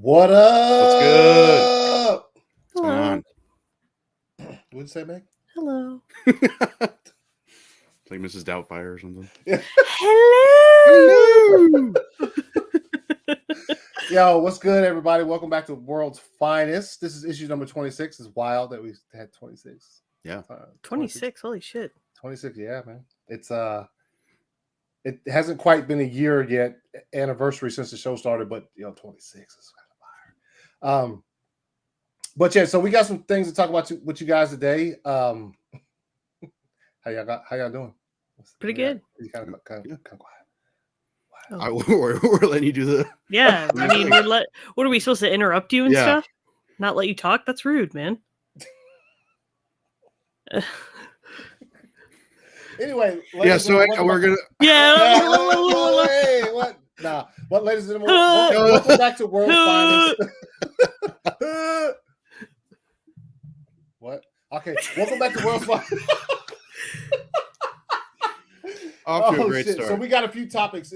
What up? What's good? What's going on? What'd you say, Meg? Hello. It's like Mrs. Doubtfire or something. Hello. Yo, what's good, everybody? Welcome back to World's Finest. This is issue number 26. It's wild that we had 26. Yeah. 26. Holy shit. 26, yeah, man. It's it hasn't quite been a year yet, anniversary since the show started, but 26 is kind of fire. But yeah, so we got some things to talk about with you guys today. How y'all doing? Pretty good. You kind of quiet. Oh. We're letting you do the. Yeah, I mean, what are we supposed to interrupt you and stuff? Not let you talk? That's rude, man. Anyway, yeah. So we're gonna. Yeah. Hey, what? Nah. But ladies and gentlemen, welcome back to World's Finest. What? Okay, welcome back to World's Finest. Off to a great start. So we got a few topics.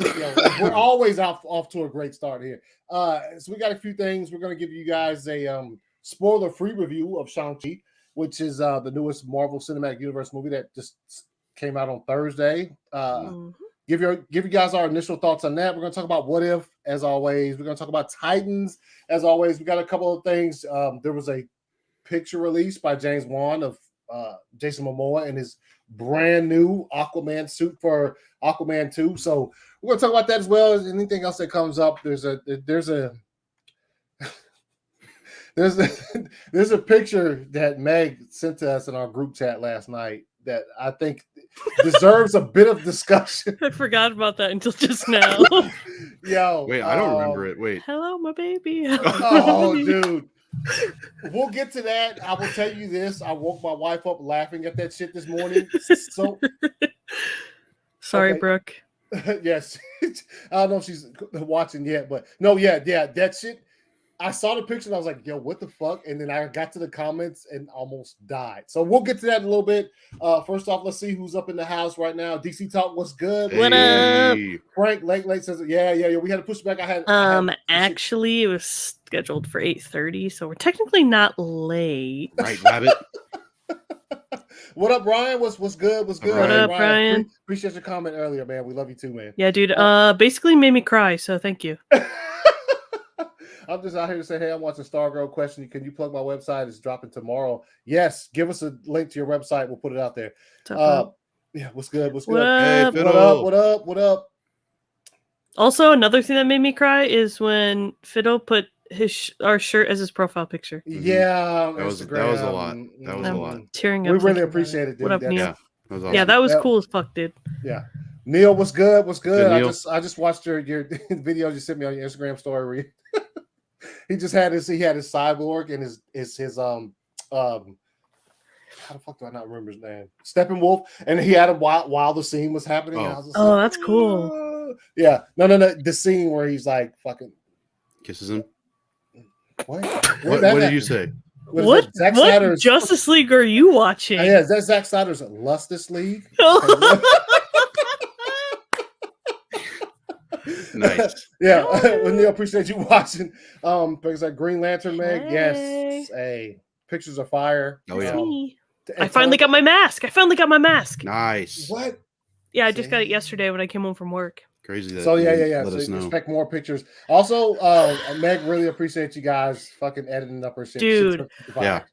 We're always off to a great start here. So we got a few things. We're going to give you guys a spoiler-free review of Shang-Chi, which is the newest Marvel Cinematic Universe movie that just came out on Thursday. Give you guys our initial thoughts on that. We're going to talk about What If, as always. We're going to talk about Titans, as always. We got a couple of things. There was a picture released by James Wan of Jason Momoa and his brand new Aquaman suit for Aquaman 2. So we're going to talk about that as well as anything else that comes up. There's a picture that Meg sent to us in our group chat last night that I think deserves a bit of discussion. I forgot about that until just now. Yo, wait, I don't remember it. Wait. Hello, my baby. Oh, dude. We'll get to that. I will tell you this. I woke my wife up laughing at that shit this morning. So sorry, okay. Brooke. Yes. I don't know if she's watching yet, but no, yeah, that shit. I saw the picture and I was like, yo, what the fuck? And then I got to the comments and almost died. So we'll get to that in a little bit. First off, let's see who's up in the house right now. DC Talk, what's good? What up? Frank late says, yeah. We had to push back. Actually, it was scheduled for 8:30, so we're technically not late. Right, rabbit. What up, Brian? What's good? What's good? What up, Brian? Appreciate your comment earlier, man. We love you too, man. Yeah, dude. Basically made me cry, so thank you. I'm just out here to say, hey, I'm watching Stargirl. Question: can you plug my website? It's dropping tomorrow. Yes, give us a link to your website. We'll put it out there. Yeah, what's good? What's good? Hey, what up? Also, another thing that made me cry is when Fiddle put our shirt as his profile picture. Yeah, that was a lot. That was a lot. Tearing up. We really appreciate it, dude. What up, Neil? Yeah, that was awesome. Yeah, that was cool as fuck, dude. Yeah. Neil, what's good? What's good? Neil. I just watched your video you sent me on your Instagram story. He had his cyborg and his how the fuck do I not remember his name? Steppenwolf, and he had him while the scene was happening. And I was just like, that's cool. Yeah, no, the scene where he's like fucking kisses him. What did you say? What Justice League are you watching? Yeah, is that Zack Snyder's Justice League? Nice. Yeah, Neil, appreciate you watching. Things like Green Lantern, Meg. Hey. Yes. Hey, pictures are fire. Oh yeah. I finally got my mask. Nice. What? Yeah, I just got it yesterday when I came home from work. Crazy. That so yeah. Let So us you know. expect more pictures. Also, Meg, really appreciate you guys fucking editing up her shit. Dude. Yeah.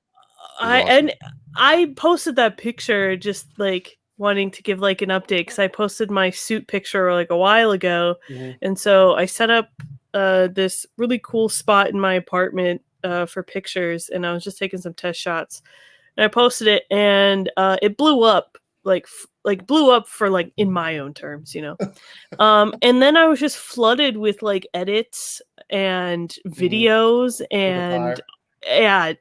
I posted that picture just like wanting to give like an update because I posted my suit picture like a while ago, and so I set up this really cool spot in my apartment for pictures, and I was just taking some test shots, and I posted it, and it blew up blew up for like in my own terms, and then I was just flooded with like edits and videos and I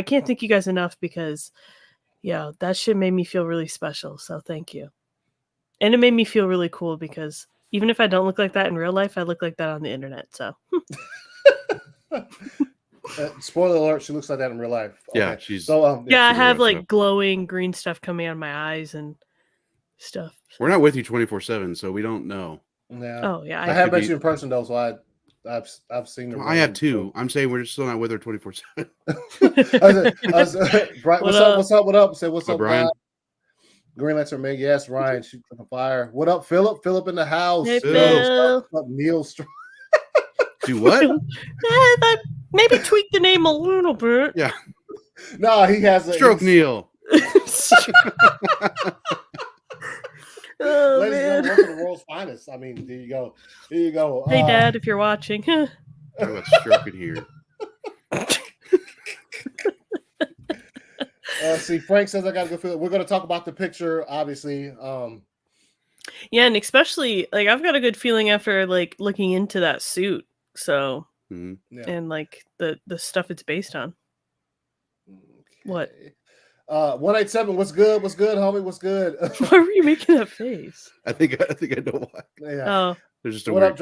can't thank you guys enough because that shit made me feel really special, so thank you. And it made me feel really cool because even if I don't look like that in real life, I look like that on the internet, so spoiler alert, she looks like that in real life. Okay. Yeah, she's so I have like glowing green stuff coming out of my eyes and stuff. We're not with you 24/7, so we don't know. Yeah. Oh yeah, I have met you in person though, so I've seen the. I have too. I'm saying we're still not with her 24/7. Brian, what's up? What's up? What up? Say what's up, Brian? guys? Green Lantern man, yes, Ryan, shoot on fire. What up, Philip? Philip in the house. Hey, Phil. What's up, Neil? Do what? Maybe tweak the name a little bit. Yeah. No, he has a Stroke Neil. Oh, ladies and man. gentlemen, welcome to the world's finest. I mean, there you go. There you go. Hey, Dad, if you're watching. Talk about stroking here. See, Frank says I got a good feeling. We're going to talk about the picture, obviously. Yeah, and especially like I've got a good feeling after like looking into that suit. So and like the stuff it's based on. Okay. What? 187. What's good? What's good, homie? What's good? Why were you making that face? I think I know why. Yeah. Oh. There's just a what weird up,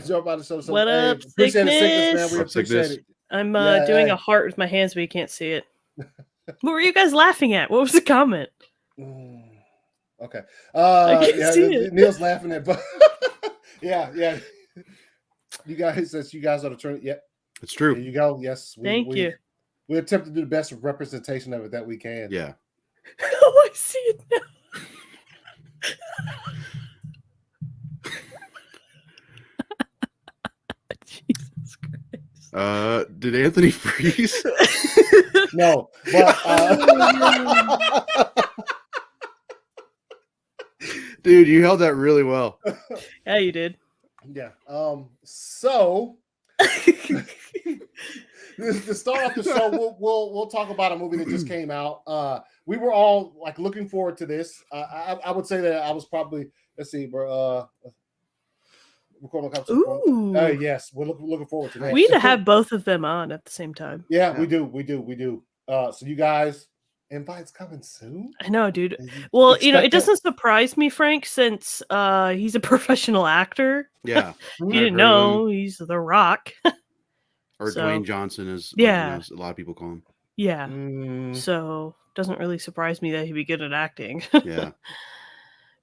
jump out of show. What up, appreciate sickness? it, man. We Up, appreciate sickness. it. I'm doing a heart with my hands, but you can't see it. What were you guys laughing at? What was the comment? Okay. can see it. Neil's laughing at, but yeah. You guys are the turn. Yep. It's true. There you go. Yes. Thank you. We attempt to do the best representation of it that we can. Yeah. Oh, I see it now. Jesus Christ. Did Anthony freeze? No, but dude, you held that really well. Yeah, you did. Yeah. So to start off the show, we'll talk about a movie that just came out. We were all like looking forward to this. I would say that I was probably recording a yes, we're looking forward to that. We need to have both of them on at the same time. Yeah, we do. So you guys, invites coming soon. I know, dude. Well, it doesn't surprise me, Frank, since he's a professional actor. Yeah. You didn't know he's The Rock. Or Dwayne Johnson, as a lot of people call him. Yeah. So doesn't really surprise me that he'd be good at acting. Yeah.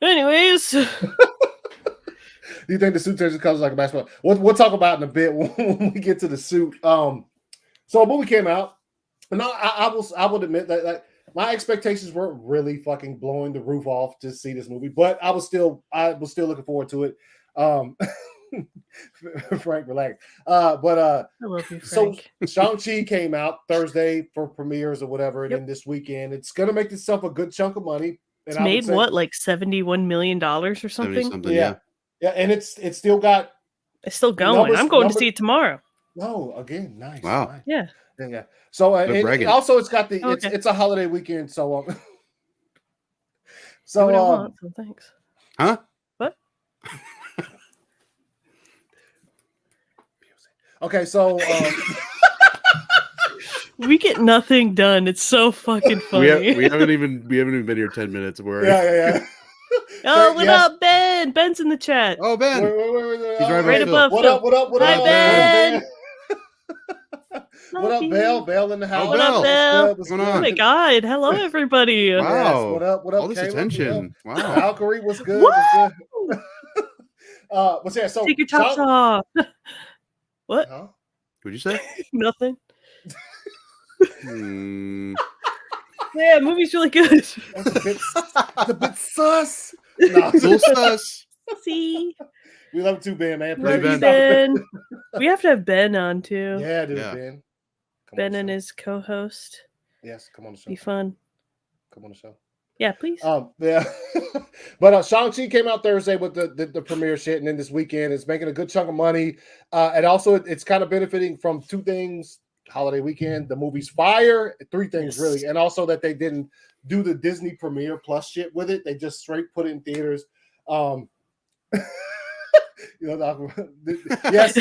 Anyways. Do you think the suit changes colors like a basketball? We'll talk about it in a bit when we get to the suit. So a movie came out, and I will admit that like my expectations weren't really fucking blowing the roof off to see this movie, but I was still looking forward to it. Frank, relax. I love you, Frank. So Shang-Chi came out Thursday for premieres or whatever, and then this weekend it's gonna make itself a good chunk of money. And it's made like $71 million or something. Yeah, and it's still got. It's still going. I'm going to see it tomorrow. Oh, again, nice. Wow. Nice. Yeah. So also it's got the it's a holiday weekend, so so thanks. Huh? What? Okay, so we get nothing done. It's so fucking funny. We haven't even been here 10 minutes. Yeah. Oh, what up, Ben? Ben's in the chat. Oh, Ben. Wait, He's right above. What up? Hi, Ben. What up, Belle? Belle in the house. What up, Belle? What's going on? Oh my God! Hello, everybody. Wow. Yes, what up? All this attention. Wow. Valkyrie was good. What's that? So take your tops off. What? Huh? What'd you say? Nothing. Yeah, movie's really good. It's a bit sus. No, it's a little sus. See, we love it too, Ben, man. Love you, Ben. We have to have Ben on too. Yeah, dude, Ben. Ben and his co-host. Yes, come on the show. Be fun. Come on the show. Yeah, please. Yeah. But Shang-Chi came out Thursday with the premiere shit, and then this weekend it's making a good chunk of money. And also it's kind of benefiting from two things. Holiday weekend, the movie's fire, three things really, and also that they didn't do the Disney Premiere Plus shit with it. They just straight put it in theaters. Yes.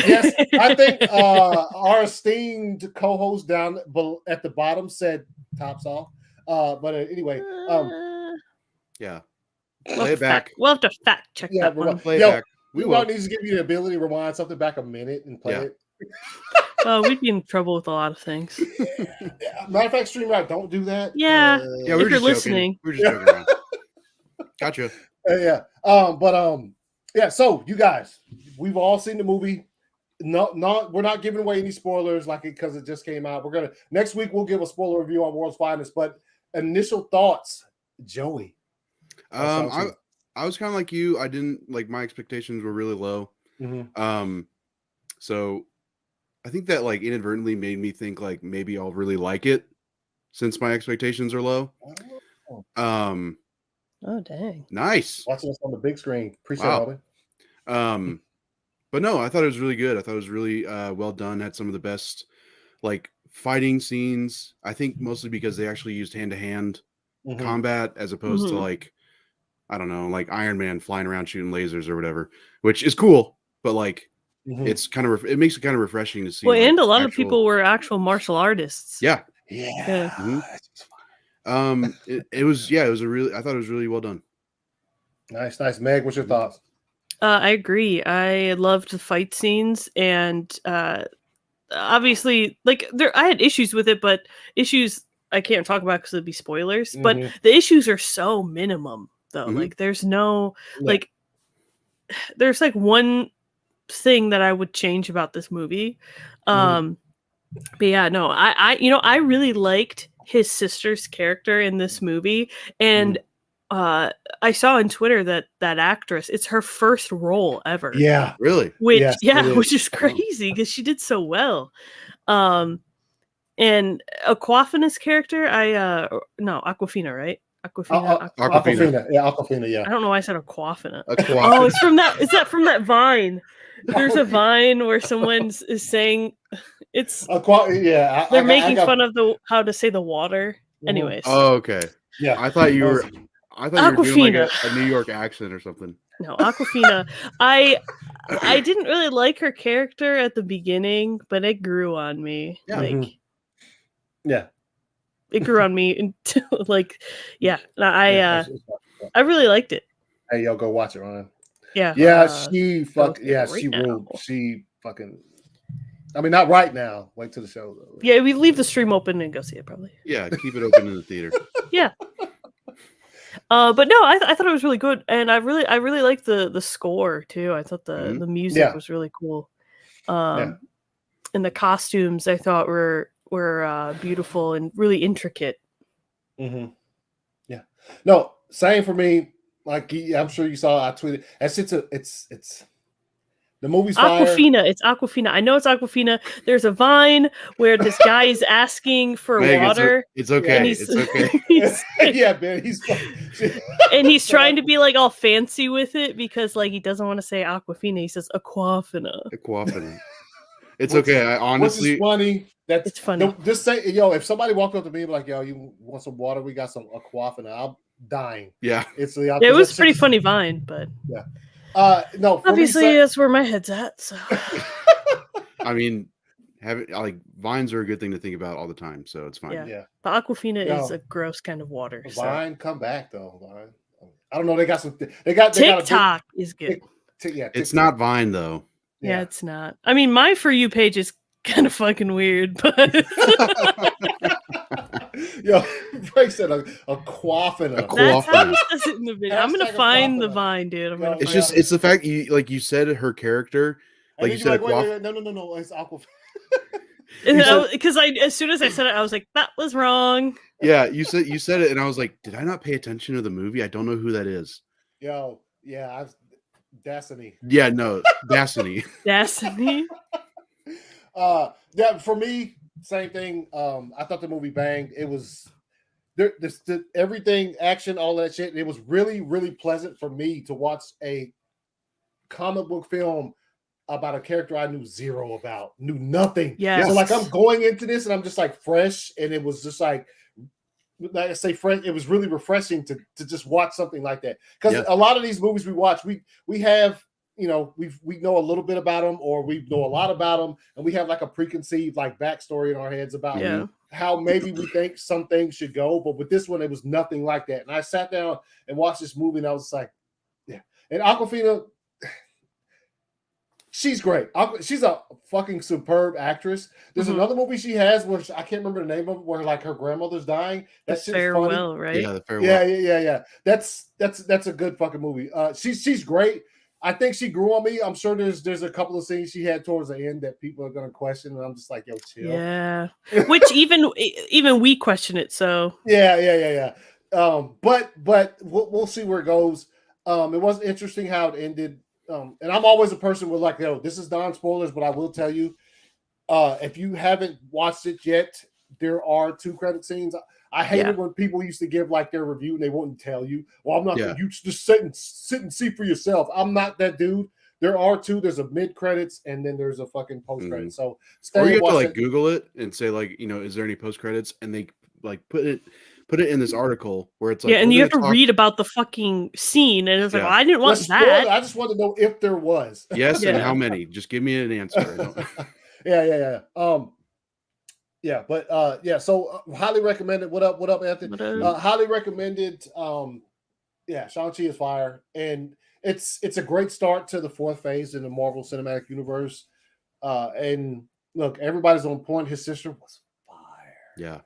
I think our esteemed co-host down at the bottom said tops off. But anyway, yeah. Play it back. We'll have to fact check that one. Play it back. We won't need to give you the ability to rewind something back a minute and play it. Oh, we'd be in trouble with a lot of things. Matter of fact, StreamYard, don't do that. Yeah. If you're listening. We're just joking around. Gotcha. Yeah. So you guys, we've all seen the movie. No, we're not giving away any spoilers because it just came out. Next week we'll give a spoiler review on World's Finest, but initial thoughts, Joey. I was kind of like you. I didn't like, my expectations were really low. So I think that like inadvertently made me think like maybe I'll really like it since my expectations are low. Oh dang! Nice. Watching this on the big screen. Appreciate it, homie. But no, I thought it was really good. I thought it was really well done. Had some of the best like fighting scenes. I think mostly because they actually used hand-to-hand combat as opposed to like, I don't know, like Iron Man flying around shooting lasers or whatever, which is cool. But like, it's kind of it makes it kind of refreshing to see. Well, and a lot of people were actual martial artists. Yeah. Yeah. It was a really, I thought it was really well done. Nice. Meg, what's your thoughts? I agree. I loved the fight scenes, and obviously, like I had issues with it, but issues I can't talk about because it'd be spoilers. But the issues are so minimum, though. Like, there's no like, there's like one thing that I would change about this movie. But yeah, no, I really liked his sister's character in this movie, and I saw on Twitter that actress, it's her first role ever. Yeah, really. Which which is crazy because she did so well. And Aquafina's character, Aquafina, right? Aquafina. Yeah, Aquafina. Yeah. I don't know why I said Aquafina. Oh, it's from that. Is that from that Vine? There's a Vine where someone is saying it's they're making fun of how to say the water. Anyways. Oh, okay. Yeah, I thought you were doing like a New York accent or something. No, Aquafina. I didn't really like her character at the beginning, but it grew on me. Yeah. It grew on me until I really liked it. Hey, yo, go watch it, Ryan. Yeah. She ruled. She fucking. I mean, not right now. Wait till the show. Though. Yeah, we leave the stream open and go see it probably. Yeah, keep it open in the theater. Yeah. But no, I thought it was really good, and I really liked the score too. I thought the music was really cool. And the costumes I thought were beautiful and really intricate. Yeah. No, same for me. Like, I'm sure you saw, I tweeted. It's the movie's Aquafina. It's Aquafina. I know it's Aquafina. There's a Vine where this guy is asking for water. It's okay. It's okay. Yeah, man. And he's trying to be like all fancy with it because like he doesn't want to say Aquafina. He says Aquafina. Aquafina. It's okay. I honestly, which is funny. It's funny. No, just say, yo, if somebody walked up to me and be like, yo, you want some water? We got some Aquafina. I'm dying. Yeah. It was pretty funny Vine, but yeah. No, obviously that's where my head's at. So I mean, vines are a good thing to think about all the time, so it's fine. Yeah. But Aquafina is a gross kind of water. Vine, come back though. Vine. I don't know. TikTok is good. It's not Vine though. Yeah, it's not. I mean, my For You page is kind of fucking weird, but yo, Frank said Aquafina. That's how he says it in the video. I'm gonna find the Vine, dude. It's the fact you said her character, like you said. Wait, no, it's Aquafina. Because as soon as I said it, I was like, that was wrong. Yeah, you said it, and I was like, did I not pay attention to the movie? I don't know who that is. Yo, yeah, Destiny. Yeah, no, Destiny. Destiny. Yeah, for me, same thing. I thought the movie banged. It was everything, action, all that shit. It was really, really pleasant for me to watch a comic book film about a character I knew zero about, knew nothing. Yeah. So like I'm going into this and I'm just like fresh, and it was just like I say fresh. It was really refreshing to just watch something like that, because a lot of these movies we watch, we have, you know, we know a little bit about them, or we know a lot about them, and we have like a preconceived like backstory in our heads about how maybe we think some things should go. But with this one, it was nothing like that. And I sat down and watched this movie, and I was like, yeah. And Aquafina, she's great. She's a fucking superb actress. There's another movie she has where I can't remember the name of it, where like her grandmother's dying. That's Farewell, right? Yeah, the Farewell. Yeah. That's a good fucking movie. She's great. I think she grew on me. I'm sure there's a couple of scenes she had towards the end that people are gonna question, and I'm just like, yo, chill. Yeah. Which even we question it. So yeah. But we'll see where it goes. It was interesting how it ended. And I'm always a person with like, yo, this is non-spoilers, but I will tell you, if you haven't watched it yet, there are 2 credit scenes. I hated when people used to give like their review and they wouldn't tell you. Well, I'm not. You just sit and see for yourself. I'm not that dude. There are 2. There's a mid credits and then there's a fucking post credit. So or you have to like Google it and say like, is there any post credits? And they like put it in this article where it's like, and you have to read about the fucking scene, and it's like, well, I didn't want that. I just want to know if there was. Yes, and how many? Just give me an answer. Yeah. So highly recommended. What up, Anthony? Highly recommended. Shang-Chi is fire, and it's a great start to the 4th phase in the Marvel Cinematic Universe. And look, everybody's on point. His sister was fire. Yeah.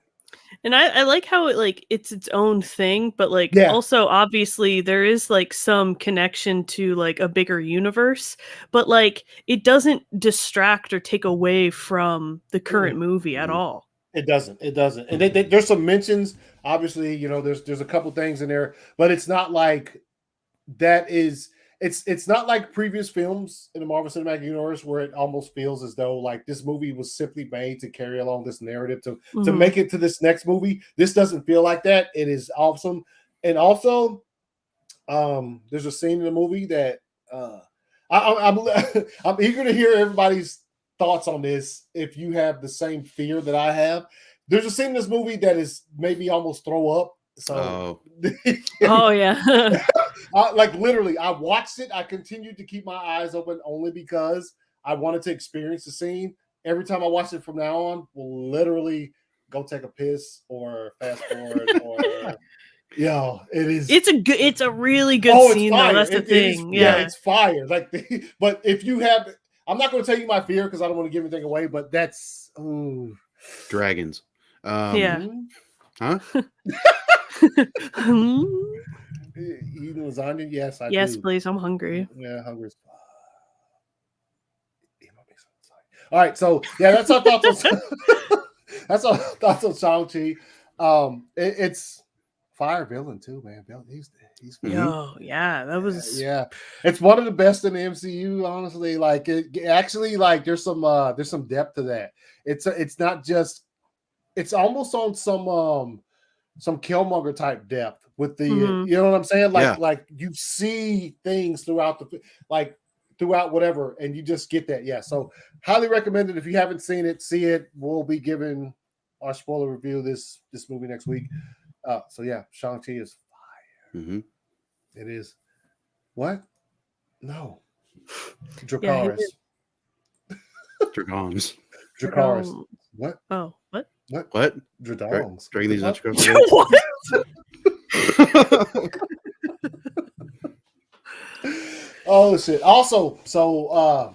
And I like how it's its own thing, but also obviously there is like some connection to like a bigger universe, but like it doesn't distract or take away from the current movie at all. It doesn't. And there's some mentions. Obviously, there's a couple things in there, but it's not like that is. It's not like previous films in the Marvel Cinematic Universe where it almost feels as though like this movie was simply made to carry along this narrative to make it to this next movie. This doesn't feel like that. It is awesome. And also, there's a scene in the movie that I'm eager to hear everybody's thoughts on this. If you have the same fear that I have, there's a scene in this movie that is maybe almost throw up. So, like literally, I watched it. I continued to keep my eyes open only because I wanted to experience the scene. Every time I watch it from now on, we'll literally go take a piss or fast forward or. It is. It's a really good scene though. That's the thing. It's fire. Like, but if you have, I'm not going to tell you my fear because I don't want to give anything away. But that's dragons. Huh? Eating lasagna? Yes, I do. Yes, please. I'm hungry. Yeah, hungry as fuck. All right, so that's our thoughts on that's our thoughts on Shang-Chi. It's fire villain too, man. He's that was It's one of the best in the MCU, honestly. Like it actually, like there's some depth to that. It's not just. It's almost on some Killmonger type depth with the you know what I'm saying? Like you see things throughout throughout whatever, and you just get that. Yeah. So highly recommended. If you haven't seen it, see it. We'll be giving our spoiler review this movie next week. Shang-Chi is fire. It is. What? No. Dracarys. Dragons. Dracarys. What? Oh, what? What? Dragons. Dragging these nuts across Oh shit. Also, so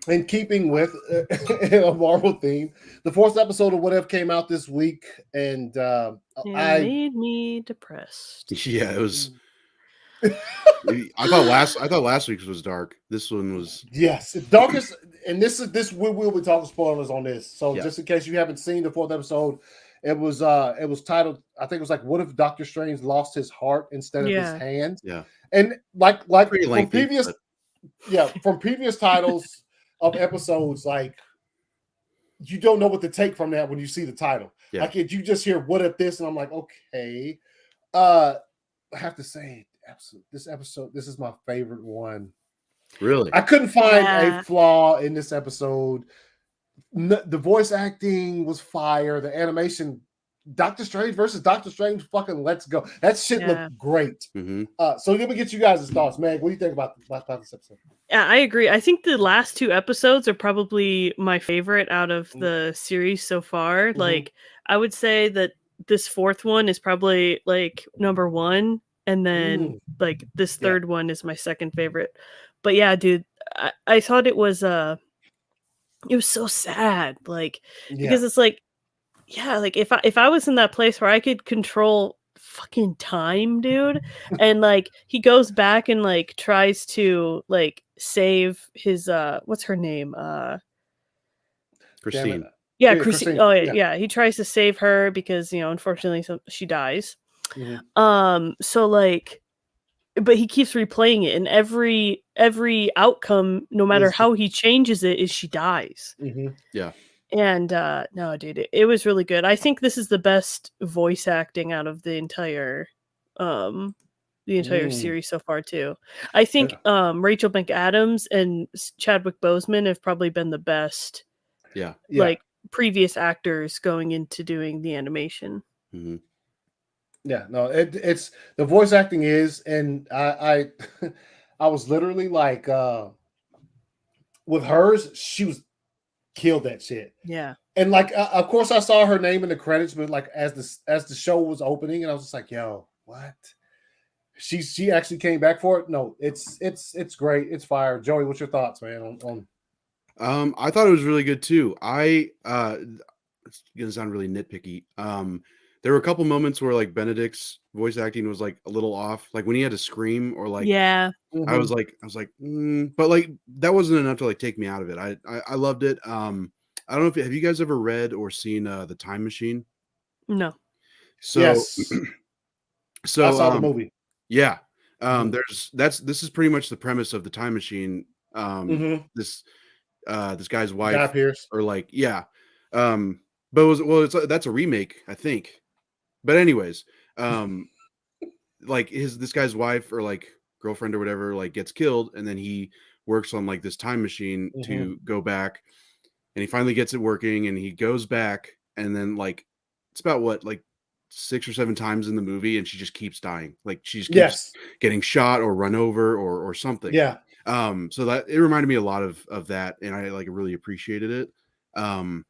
in keeping with a Marvel theme, the 4th episode of What If came out this week, and it made me depressed. Yeah, it was. I thought last week's was dark. This one was darkest, and this we will be talking spoilers on this. So just in case you haven't seen the 4th episode, it was titled, I think it was like, What If Doctor Strange Lost His Heart Instead of His Hands? Yeah, and like from previous titles of episodes, like you don't know what to take from that when you see the title. Like you just hear what if this, and I'm like, okay. I have to say, this episode, this is my favorite one. Really? I couldn't find a flaw in this episode. The voice acting was fire. The animation, Doctor Strange versus Doctor Strange, fucking let's go. That shit looked great. So let me get you guys' thoughts, Meg. What do you think about this episode? Yeah, I agree. I think the last 2 episodes are probably my favorite out of the series so far. Like, I would say that this 4th one is probably like number 1. And then like this 3rd one is my 2nd favorite. But yeah, dude, I thought it was so sad. Like, because it's like, like if I was in that place where I could control fucking time, dude. And like he goes back and like tries to like save his what's her name? Christine. Yeah, Yeah, Christine. Christine, Oh yeah. yeah, he tries to save her because unfortunately she dies. Mhm. So like, but he keeps replaying it, and every outcome, no matter how he changes it, is she dies. Yeah. And no, dude, it was really good. I think this is the best voice acting out of the entire series so far too. I think Rachel McAdams and Chadwick Boseman have probably been the best. Yeah. Like previous actors going into doing the animation. Mm-hmm. Yeah, no, it's the voice acting is, and I I was literally like with hers, she was killed that shit. Yeah. And like of course I saw her name in the credits, but like as the show was opening, and I was just like, yo, what? She actually came back for it. No, it's great. It's fire. Joey, what's your thoughts, man? I thought it was really good too. It's gonna sound really nitpicky. There were a couple moments where like Benedict's voice acting was like a little off, like when he had to scream or like I was like, but like that wasn't enough to like take me out of it. I loved it. I don't know if have you guys ever read or seen The Time Machine? No. So yes. So I saw the movie. Yeah. This is pretty much the premise of The Time Machine. This guy's wife Guy Pearce. or like but that's a remake, I think. But anyways, like this guy's wife or like girlfriend or whatever like gets killed, and then he works on like this time machine to go back, and he finally gets it working, and he goes back, and then like it's about what like 6 or 7 times in the movie, and she just keeps dying. Like she just keeps getting shot or run over or something. Yeah. So that it reminded me a lot of that, and I like really appreciated it. And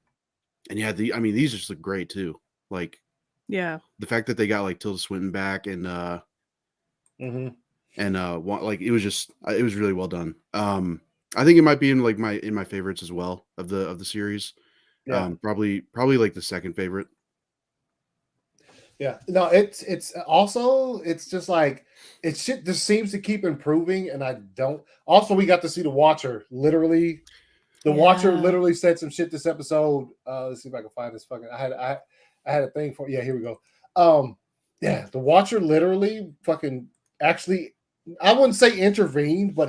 yeah, these just look great too. Like yeah, the fact that they got like Tilda Swinton back and like it was really well done. I think it might be in my favorites as well of the series. Yeah. Probably like the second favorite. Yeah, no, it's also it's just like it shit just seems to keep improving, and I don't. Also, we got to see the Watcher literally. The Watcher literally said some shit this episode. Let's see if I can find this fucking. I had a thing for. Yeah, here we go. Yeah, the Watcher literally fucking actually. I wouldn't say intervened, but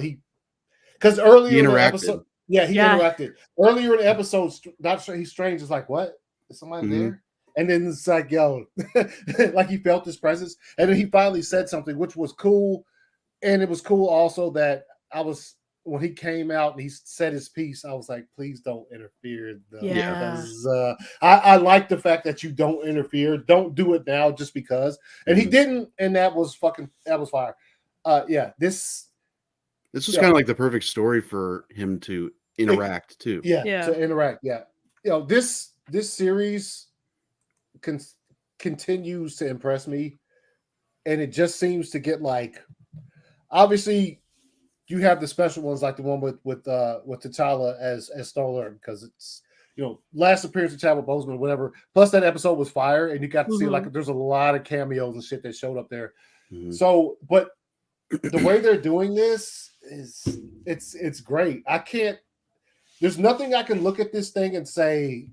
because earlier in the episode, he interacted earlier in the episode. Doctor He's Strange is like, what? Is somebody there? And then it's like, yo, like he felt his presence. And then he finally said something, which was cool. And it was cool also that when he came out and he said his piece, I was like, please don't interfere. Because I like the fact that you don't interfere. Don't do it now just because. And he didn't. And that was fire. This was kind of like the perfect story for him to interact too. To interact. Yeah. This series continues to impress me, and it just seems to get like, obviously you have the special ones like the one with T'Challa as Star-Lord, because it's last appearance of Chadwick Boseman, whatever. Plus that episode was fire, and you got to see like there's a lot of cameos and shit that showed up there. So, but the way they're doing this is it's great. There's nothing I can look at this thing and say,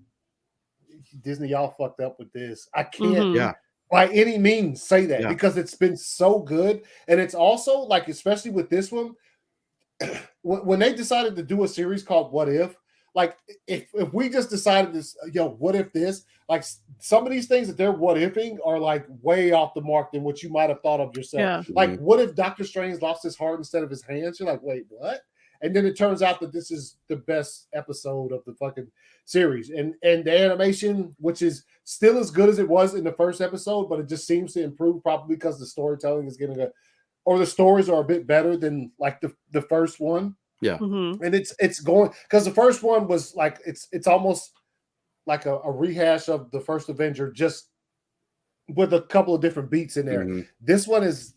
Disney, y'all fucked up with this. I can't by any means say that because it's been so good. And it's also like, especially with this one, when they decided to do a series called What If, like if we just decided this, what if this, like some of these things that they're what ifing are like way off the mark than what you might have thought of yourself. Like what if Doctor Strange lost his heart instead of his hands? You're like, wait, what? And then it turns out that this is the best episode of the fucking series. And the animation, which is still as good as it was in the first episode, but it just seems to improve probably because the storytelling is getting or the stories are a bit better than like the first one. Yeah. And it's going, because the first one was like, it's almost like a rehash of the first Avenger, just with a couple of different beats in there. This one is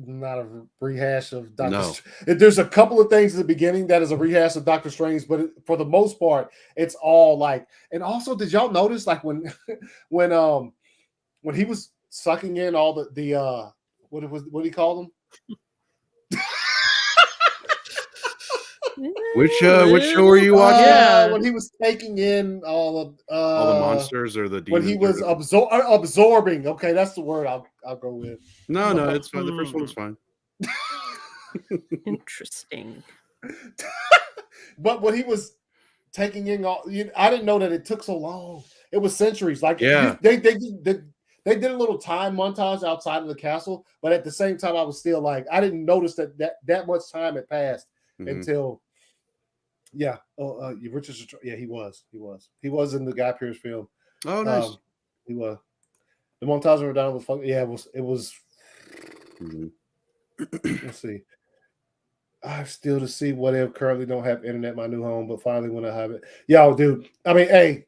not a rehash of Doctor There's a couple of things at the beginning that is a rehash of Doctor Strange, but for the most part, it's all like. And also, did y'all notice like when he was sucking in all the what do you call them? Which show are you watching? When he was taking in all the monsters or the demons? When he was absorbing. Okay, that's the word I'll go with. No, it's fine. The first one was fine. Interesting. But when he was taking in all, I didn't know that it took so long. It was centuries. Like they did a little time montage outside of the castle, but at the same time, I was still like, I didn't notice that much time had passed until. Yeah. Richard. Yeah, he was in the Guy Pearce film. Oh, nice. He was. The montage of Madonna was fun. Yeah, it was. Let's see. I have still to see what if currently don't have internet in my new home, but finally when I have it. Yo, dude. I mean, hey,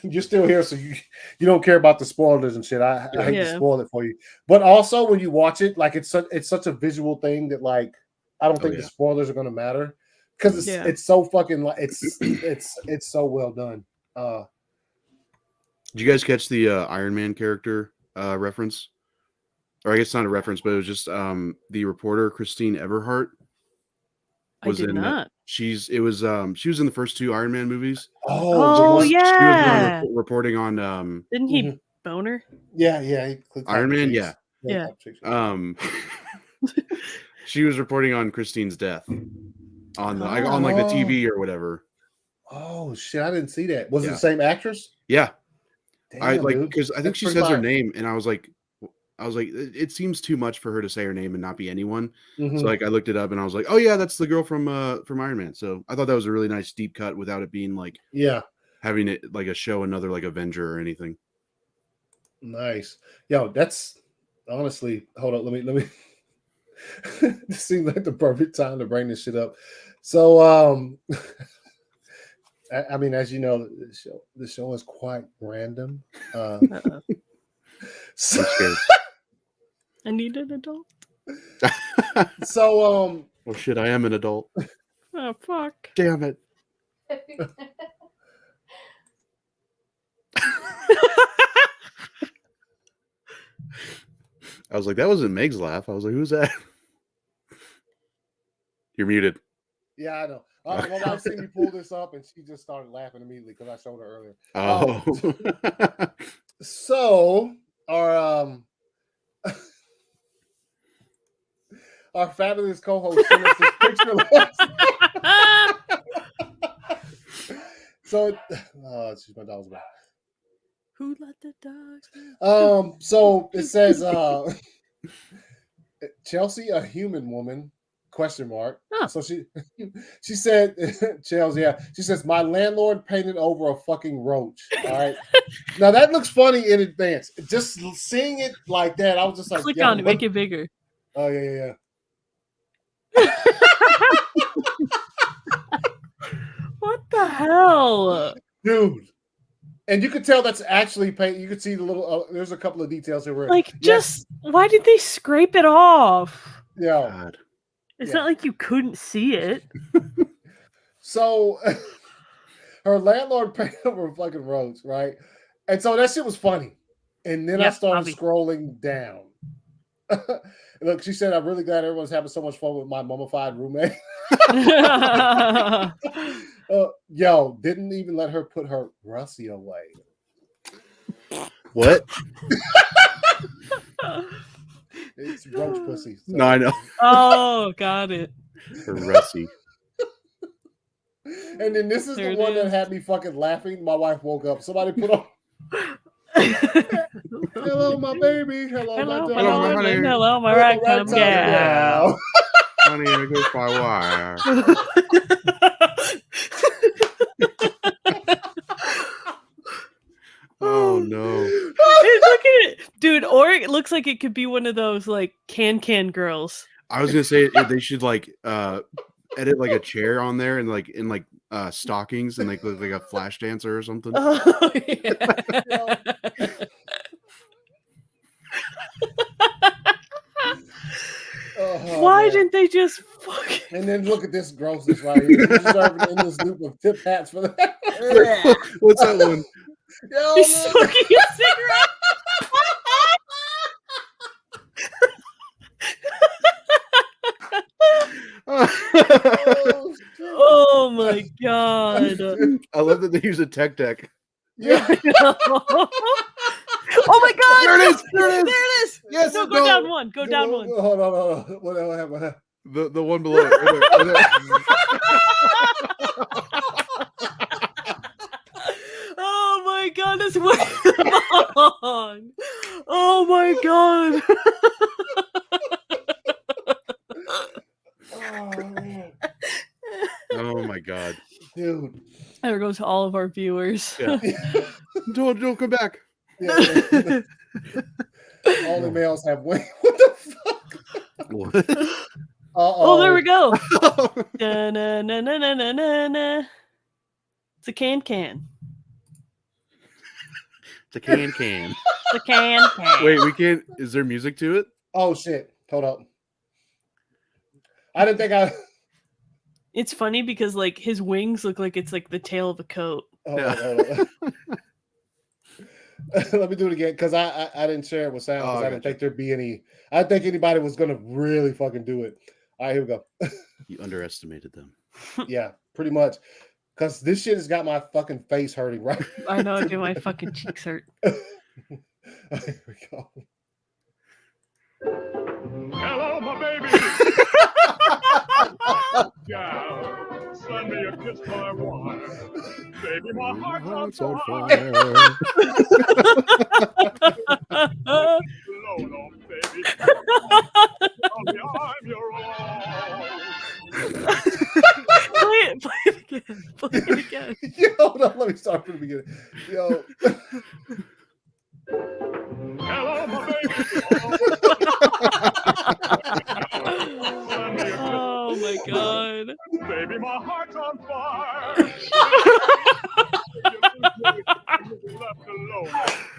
you're still here, so you don't care about the spoilers and shit. I hate to spoil it for you. But also when you watch it, like it's such a visual thing that like I don't think the spoilers are gonna matter. Because it's so fucking like it's so well done. Did you guys catch the Iron Man character reference? Or I guess not a reference, but it was just the reporter Christine Everhart was I did not. She was in the first 2 Iron Man movies. Oh yeah. She was reporting on didn't he boner? Yeah. Iron Man, yeah. She was reporting on Christine's death. On the like the TV or whatever. Oh shit! I didn't see that. Was it the same actress? Yeah, damn, because I think she says her name, and I was like, it seems too much for her to say her name and not be anyone. So like I looked it up, and I was like, oh yeah, that's the girl from Iron Man. So I thought that was a really nice deep cut without it being like having it like a show another like Avenger or anything. Nice, yo. That's honestly. Hold on, let me. This seems like the perfect time to bring this shit up. So, I mean, as you know, the show is quite random. So, I need an adult. So, oh shit, I am an adult. Oh fuck! Damn it. I was like, that wasn't Meg's laugh. I was like, who's that? You're muted. Yeah, I know. Well, I've seen you pull this up, and she just started laughing immediately because I showed her earlier. Oh. So our fabulous co-host sent us this picture last night. So, she's my dog's back. Who let the dogs out? So it says Chelsea, a human woman. ? Oh. So she said, Chelsea, she says, my landlord painted over a fucking roach. All right. Now that looks funny in advance. Just seeing it like that, I was just like, click on it, make it bigger. Oh, yeah. What the hell? Dude. And you could tell that's actually paint. You could see the little, there's a couple of details here where why did they scrape it off? Yeah. God. It's not like you couldn't see it. So her landlord painted over a fucking roach, right? And so that shit was funny. And then I started scrolling down. Look, she said, I'm really glad everyone's having so much fun with my mummified roommate. Yo, didn't even let her put her Russie away. What? It's roach pussy. So. No, I know. Oh, got it. For Russie. And then this is the one that had me fucking laughing. My wife woke up. Somebody put on. Hello, my baby. Hello, my dog. Hello, my honey. Hello, my ragtime gal. Honey, I go by wire. Oh no. Look at it. Dude, or it looks like it could be one of those like can girls. I was gonna say they should like edit like a chair on there and like in like stockings and like look like a flash dancer or something. Oh, yeah. Why didn't they just fucking... And then look at this grossness right here. He's serving in this loop of tip hats for that. What's that one? Yo, he's smoking a cigarette. they use a tech deck. Yeah. Oh my God! There it is. There it is. Yes. No, go down one. Go down one. Hold on. What happened? The one below. Right there. Oh my God, that's way long. Oh my God. Oh my God, dude. There goes to all of our viewers. Yeah. Don't come back. Yeah. Only males have wings. What the fuck? What? Oh, there we go. Da-na-na-na-na-na-na. It's a can. It's a can. It's a can. Wait, we can't. Is there music to it? Oh shit! Hold up. I didn't think I. It's funny because like his wings look like it's like the tail of a coat. Hold on. Let me do it again because I didn't share it with sound because I didn't think there'd be any. I didn't think anybody was gonna really fucking do it. All right, here we go. You underestimated them. Yeah, pretty much. Because this shit has got my fucking face hurting right. I know, dude. My fucking cheeks hurt. Here we go. Hello, my baby. Yeah, send me a kiss, my wife. Baby, my heart's on fire. No, baby. I'm your own. Play it again. Yo, hold on, let me start from the beginning. Yo. Hello, my baby. Oh my God. Baby, my heart's on fire. Left alone,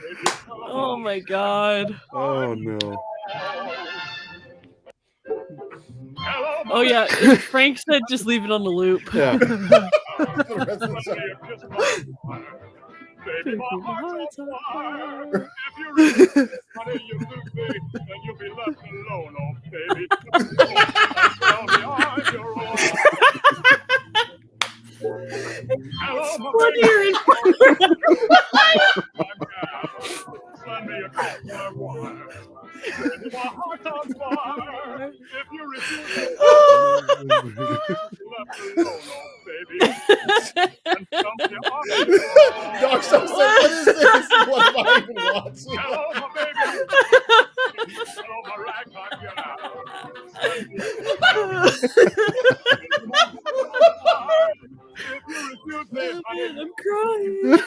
baby. Oh my God. Oh no. Hello, Oh yeah. Frank said just leave it on the loop. Yeah. For the rest of the show. Baby, my heart's on fire. If you really honey, you lose me, then you'll be left alone, oh baby. Tell me I'm your own. Hello, my baby. Send me a kiss, my wife. Baby, my heart's on fire. If you refuse it, left alone, oh baby. And tell me I'm your own. Dark Soul said, what is this? What am I even watching? Hello, my baby. Hello, my ragtime I'm crying.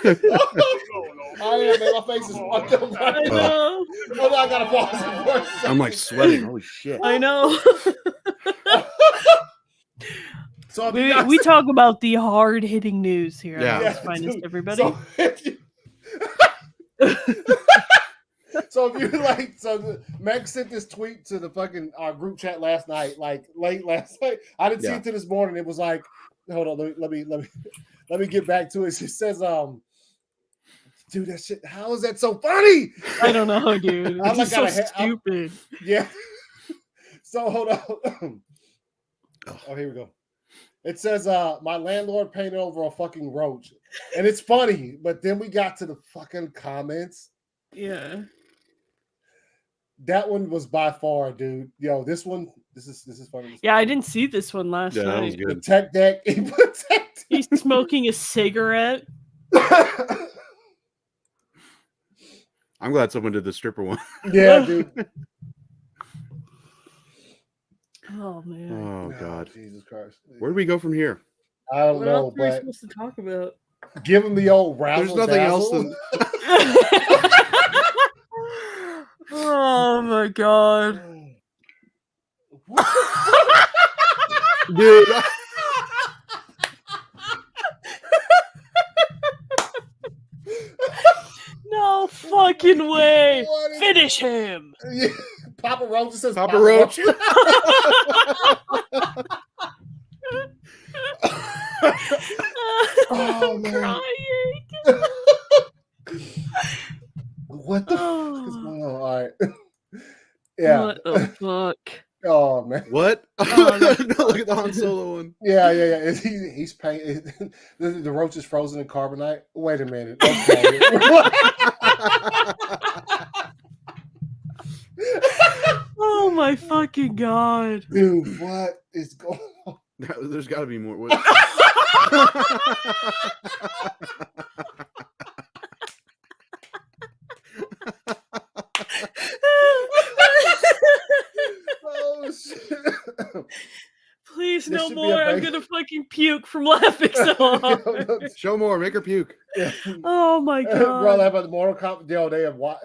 I am, man. My face is fucked up. I know. Oh, I gotta pause it for a second. I'm like sweating. Holy shit. I know. So if We talk about the hard hitting news here. Yeah. On Yeah, It's Finest, dude. everybody. So if you like, so Meg sent this tweet to the fucking our group chat last night, like late last night. I didn't see it till this morning. It was like, hold on, let me get back to it. She says, dude, that shit, how is that so funny? I don't know, dude. I'm It's like, so stupid. Yeah. So hold on. Oh, here we go. It says, my landlord painted over a fucking roach. And it's funny, but then we got to the fucking comments. Yeah. That one was by far, dude. Yo, this is funny. Yeah, I didn't see this one last Yeah, that was night. good. The tech deck. He put tech deck. He's smoking a cigarette. I'm glad someone did the stripper one. Yeah, dude. Oh man. Oh God. Jesus Christ. Where do we go from here? I don't What know, else are we but supposed to talk about? give him the old razzle. There's nothing else dazzle. Oh my God. Dude. No fucking way. What is- Finish him. Yeah. Papa Roach just says Papa Roach. Oh, man. Crying. What the fuck is going on? All right. Yeah. What the fuck? Oh man. What? Oh, No, look at the Han Solo one. Yeah. He's paying. The roach is frozen in carbonite. Wait a minute. Okay. Oh my fucking god. Dude, what is going on? There's got to be more. What? Oh shit. Please, This no should be more. a I'm gonna fucking puke from laughing so hard. Show more. Make her puke. Yeah. Oh my god. Bro, that about the Mortal Kombat. Yo, they have what?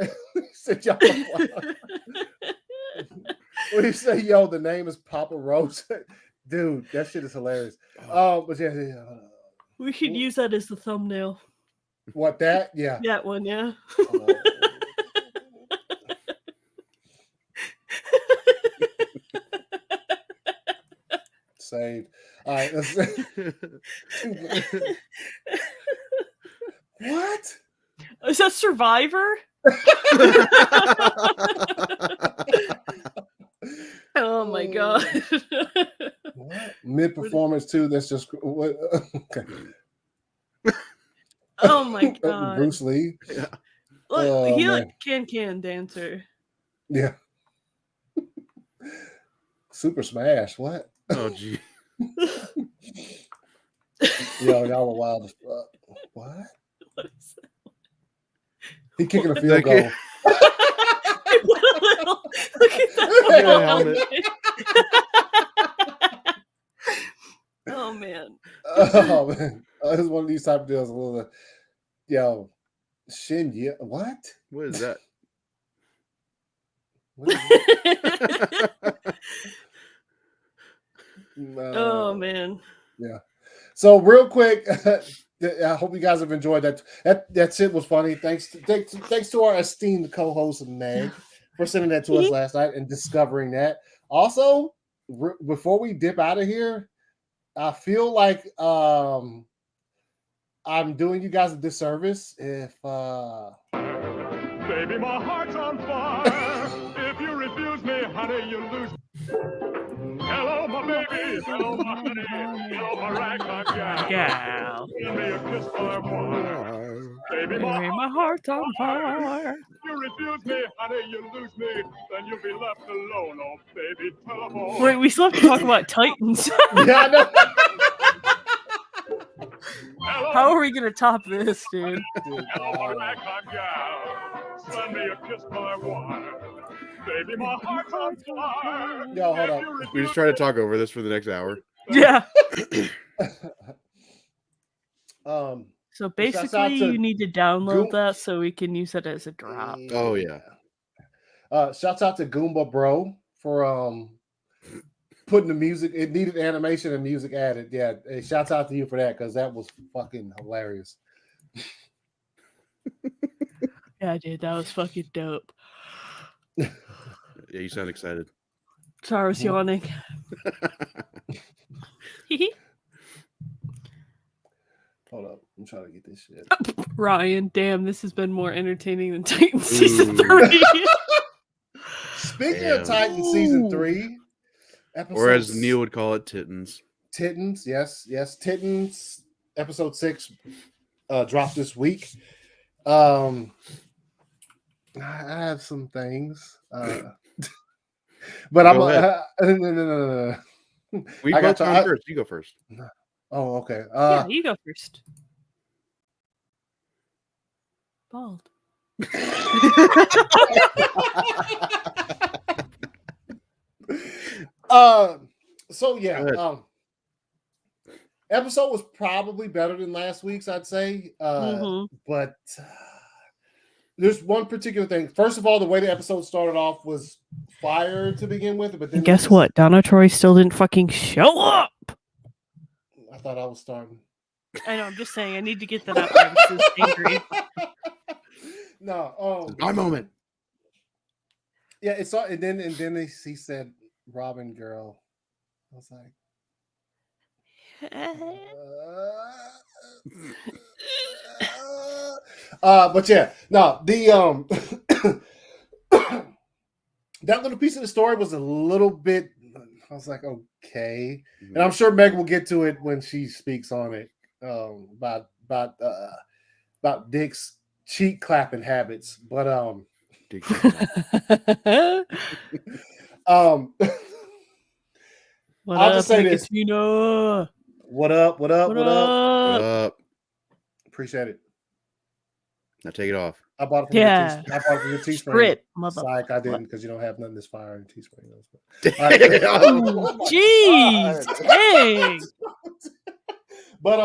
Said y'all. When you say, yo, the name is Papa Roach, dude, that shit is hilarious. But yeah. We should use that as the thumbnail. What, that? Yeah. That one, yeah. Saved. All right. What? Is that Survivor? Oh my god. What? Mid-performance too. That's just what? Okay. Oh my god. Bruce Lee. Yeah. Look, Oh, he man. like can dancer. Yeah. Super Smash. What? Oh, gee. Yo, y'all are wild as fuck. What? What is that? He kicking a field goal. Look at that Look at the helmet. Oh man. Oh man. It's one of these type of deals. A little, yo, Shin. What? What is that? What is that? Oh man. Yeah. So real quick, I hope you guys have enjoyed that. That shit was funny. Thanks to our esteemed co-host Meg for sending that to us last night and discovering that. Also, before we dip out of here, I feel like I'm doing you guys a disservice if Baby, my heart's on fire. If you refuse me, honey, you lose. Hello, my baby. Hello, my honey. Hello, my ragtime gal. Gal. Give me a kiss by one. Baby, My heart's on fire. if you refuse me, honey, you lose me. Then you'll be left alone, oh baby. Telephone. Wait, we still have to talk about Titans. yeah, I know. Hello, How are we gonna top this, dude? hello, my ragtime gal. Send me a kiss by one. Baby, my heart's on fire. Yo, hold If up. you We refuse just try to talk over this for the next hour. Yeah. Um, So out basically, to you need to download Goom- that so we can use it as a drop. Oh, yeah. Shouts out to Goomba Bro for putting the music. It needed animation and music added. Yeah, hey, shouts out to you for that because that was fucking hilarious. Yeah, dude, that was fucking dope. Yeah, you sound excited. Sorry, I was yawning. Hold up, I'm trying to get this shit. Ryan, damn, this has been more entertaining than Titan season Ooh. 3. Speaking Damn. of Titan season Ooh. 3, Or as Neil would call it, Tittans. Titans, yes, Titans, episode 6 dropped this week. I have some things, but I'm Go ahead. no. We I got both to- gone first. You go first. Oh, okay. Yeah, you go first. Bald. So yeah, Go ahead. episode was probably better than last week's, I'd say. Mhm. But there's one particular thing. First of all, the way the episode started off was fire to begin with, but then And guess what? Donna Troy still didn't fucking show up. I thought I was starting. I know, I'm just saying, I need to get that out there. I'm so angry. No, My moment. yeah, it's all, and then he said, "Robin girl." I was like, but yeah, no, the that little piece of the story was a little bit. I was like, okay, and I'm sure Meg will get to it when she speaks on it about Dick's cheek clapping habits, but What I'll up, just say this. Nicotina? What up? What up? What What up? What up? up? Appreciate it. Now take it off. I bought it from Yeah. your I bought it from your Teespring. Strip, Psych, I motherfucker. didn't because you don't have nothing this fire in Teespring. Ooh, jeez, dang. But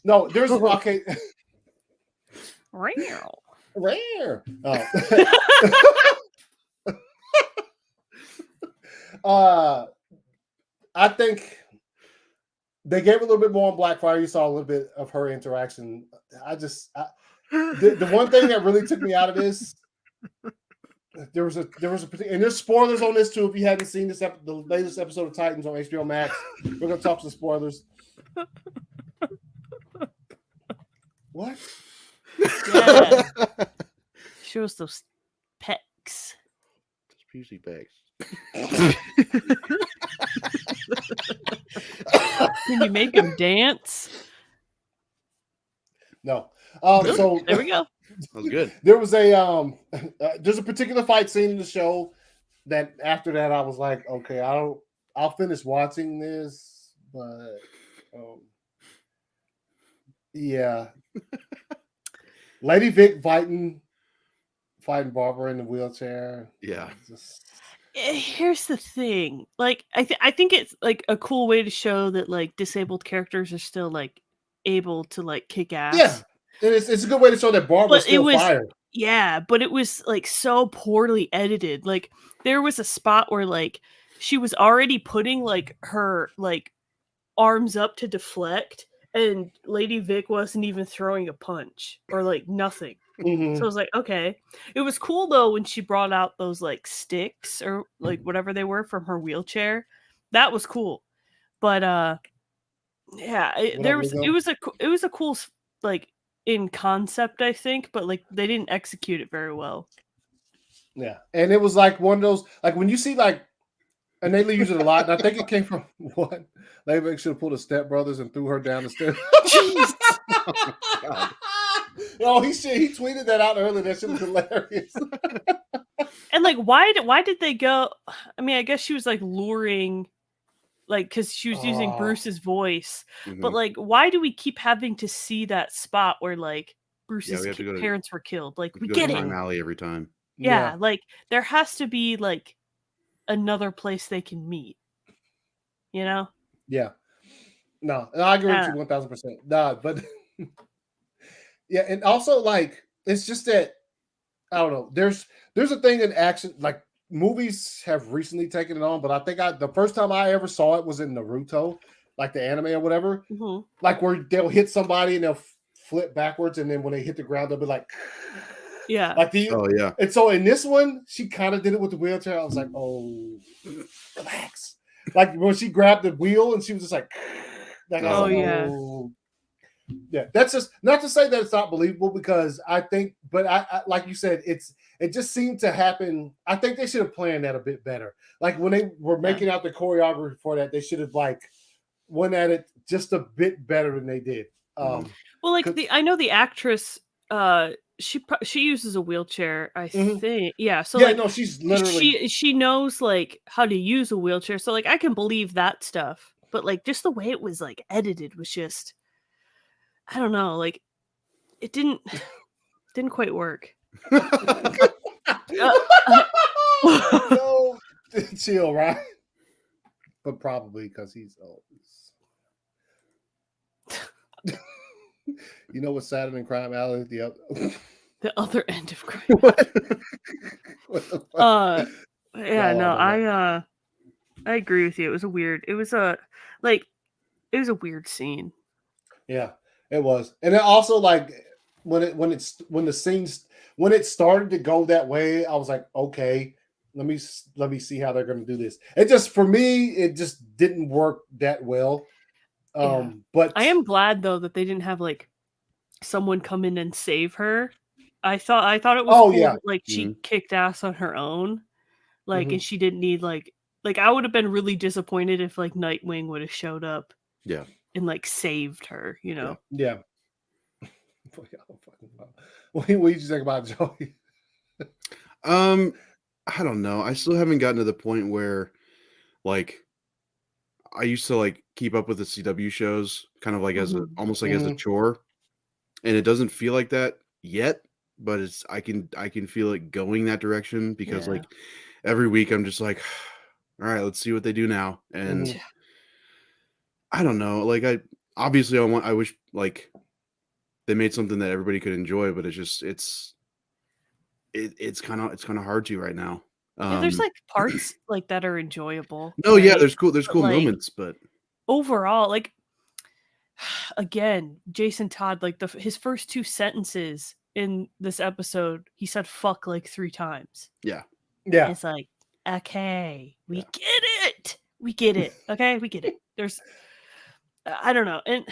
no, there's okay. Rare. I think they gave a little bit more on Blackfire. You saw a little bit of her interaction. The one thing that really took me out of this, there was a and there's spoilers on this too. If you hadn't seen this the latest episode of Titans on HBO Max, we're gonna talk some spoilers. What? Yeah. Show us those pecs. Just pussy bags. Can you make them dance? No. So there we go. That was good. There was there's a particular fight scene in the show that after that I was like, okay, I'll finish watching this, but yeah. Lady Vic fighting Barbara in the wheelchair. Yeah. Here's the thing. Like, I think it's like a cool way to show that like disabled characters are still like able to like kick ass. Yeah. And it's a good way to show that Barbara's still fired. Yeah, but it was like so poorly edited. Like there was a spot where like she was already putting like her like arms up to deflect, and Lady Vic wasn't even throwing a punch or like nothing. Mm-hmm. So I was like, okay. It was cool though when she brought out those like sticks or like whatever they were from her wheelchair. That was cool. But yeah, it was a cool like in concept, I think, but like they didn't execute it very well. Yeah, and it was like one of those like when you see like, and they use it a lot, and I think it came from what they should have pulled the Step Brothers and threw her down the stairs. Jeez. Oh, he tweeted that out earlier. That shit was hilarious. And like, why did they go? I mean, I guess she was like luring, like, because she was using Bruce's voice. Mm-hmm. But like, why do we keep having to see that spot where like Bruce's parents were killed? Like, we get it. Crime Alley every time. Yeah, like there has to be like another place they can meet. You know? Yeah. No, I agree with you 1000%. Nah, but yeah, and also like it's just that I don't know. There's a thing in action, like movies have recently taken it on, but I think the first time I ever saw it was in Naruto, like the anime or whatever, like where they'll hit somebody and they'll flip backwards, and then when they hit the ground, they'll be like, yeah, like yeah. And so in this one, she kind of did it with the wheelchair. I was like, oh, relax. Like when she grabbed the wheel and she was just like, yeah, that's just not to say that it's not believable, because I think, but I like you said, it just seemed to happen. I think they should have planned that a bit better. Like when they were making out the choreography for that, they should have like went at it just a bit better than they did. Well, like I know the actress, she uses a wheelchair, I think. Yeah, so like, no, she's literally she knows like how to use a wheelchair, so like I can believe that stuff. But like just the way it was like edited was just, I don't know, like it didn't quite work. No, chill, right? But probably because he's old. You know what's sadder than Crime Alley? The other end of crime. What the fuck? Yeah, no, I agree with you. It was a weird scene. Yeah, it was. And then also like when it started to go that way, I was like, okay, let me see how they're going to do this. It just, for me, it just didn't work that well. But I am glad though that they didn't have like someone come in and save her. I thought it was cool that, like she kicked ass on her own. like, and she didn't need like I would have been really disappointed if like Nightwing would have showed up, Yeah, and like saved her, you know. Yeah. What do you think about Joey? I don't know. I still haven't gotten to the point where, like, I used to like keep up with the CW shows, kind of like as a almost like as a chore, and it doesn't feel like that yet. But I can feel it going that direction because like every week I'm just like, all right, let's see what they do now, and I don't know. Like I wish like they made something that everybody could enjoy, but it's kind of hard to right now. There's like parts like that are enjoyable. No, yeah, right? there's cool like, moments, but overall, like, again, Jason Todd, like his first 2 sentences in this episode, he said "fuck" like 3 times. Yeah. It's like, okay, we get it. Okay, we get it. There's, I don't know, and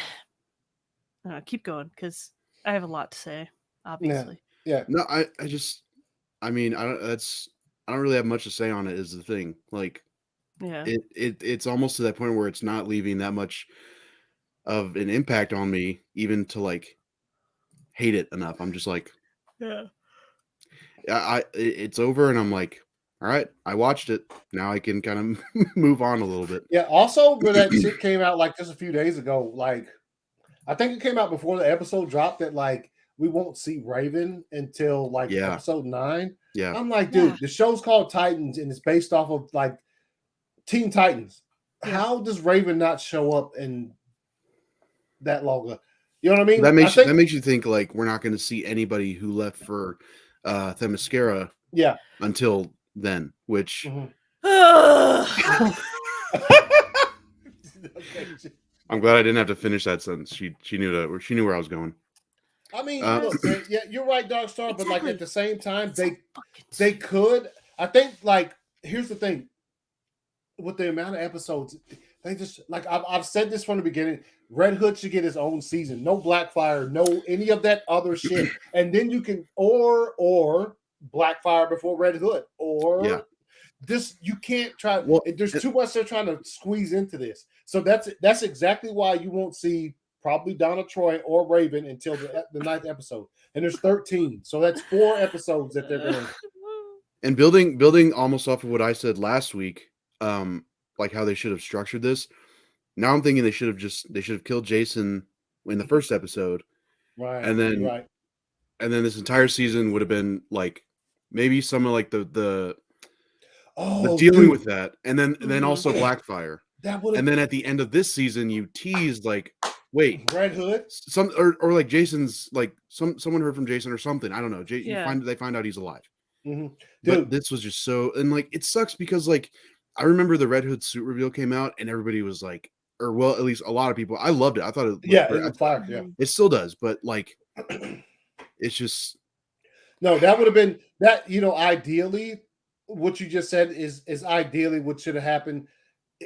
keep going because I have a lot to say. Obviously, yeah. No, I don't really have much to say on it. Is the thing, like, it's almost to that point where it's not leaving that much of an impact on me, even to like hate it enough. I'm just like, it's over, and I'm like, all right, I watched it. Now I can kind of move on a little bit. Yeah. Also, when that shit came out like just a few days ago, like I think it came out before the episode dropped that like we won't see Raven until like episode 9. Yeah. I'm like, dude, the show's called Titans and it's based off of like Teen Titans. How does Raven not show up in that long? You know what I mean? That makes you think like we're not going to see anybody who left for Themyscira until then, which I'm glad I didn't have to finish that sentence. She knew where I was going. I mean, look, man, yeah, you're right, Darkstar, but like at the same time, they could. I think like here's the thing with the amount of episodes, they just like I've said this from the beginning. Red Hood should get his own season. No Blackfire, no any of that other shit. And then you can or Blackfire before Red Hood or this. You can't try. Well, there's too much they're trying to squeeze into this. So that's exactly why you won't see probably Donna Troy or Raven until the 9th episode. And there's 13. So that's 4 episodes that they're going to. And building almost off of what I said last week, like how they should have structured this. Now I'm thinking they should have killed Jason in the first episode. Right. And then this entire season would have been like maybe some of like the dealing with that. And then also Blackfire. And then at the end of this season, you teased like, wait, Red Hood, some or like Jason's like someone heard from Jason or something. I don't know. They find out he's alive. Mm-hmm. But this was just so, and like it sucks because like I remember the Red Hood suit reveal came out and everybody was like, or well, at least a lot of people. I loved it. I thought it was fire. Yeah, it still does, but like it's just that would have been that. You know, ideally, what you just said is ideally what should have happened.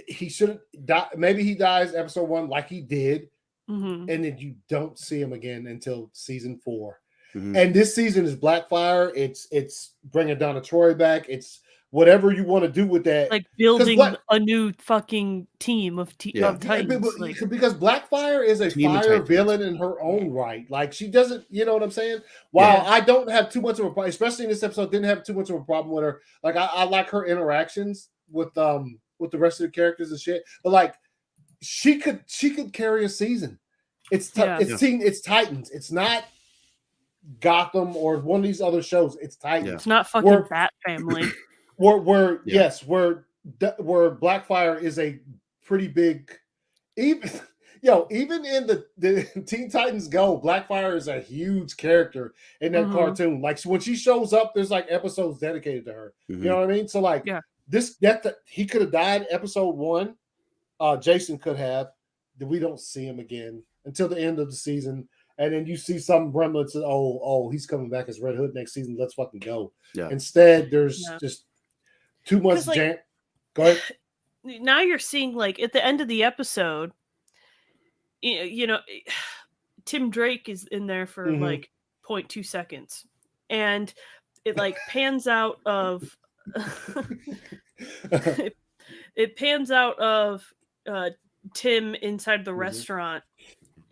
He should die. Maybe he dies episode 1 like he did, and then you don't see him again until season 4. And this season is Blackfire. It's bringing Donna Troy back. It's whatever you want to do with that, like building a new fucking team of Titans. Because Blackfire is a fire villain in her own right. Like she doesn't, you know what I'm saying? While I don't have too much of a problem, especially in this episode, didn't have too much of a problem with her. Like I like her interactions with the rest of the characters and shit. But like she could carry a season. It's Titans. It's not Gotham or one of these other shows. It's Titans. It's not fucking Bat Family. Where Blackfire is a pretty big, even in the Teen Titans Go, Blackfire is a huge character in that cartoon. Like when she shows up, there's like episodes dedicated to her. You know what I mean? So like he could have died episode 1. Jason could have. We don't see him again until the end of the season. And then you see some remnants of, he's coming back as Red Hood next season. Let's fucking go. Yeah. Instead, there's just too much jam. Go ahead. Now you're seeing like at the end of the episode, you know, Tim Drake is in there for like 0.2 seconds. And it like pans out of it pans out of Tim inside the restaurant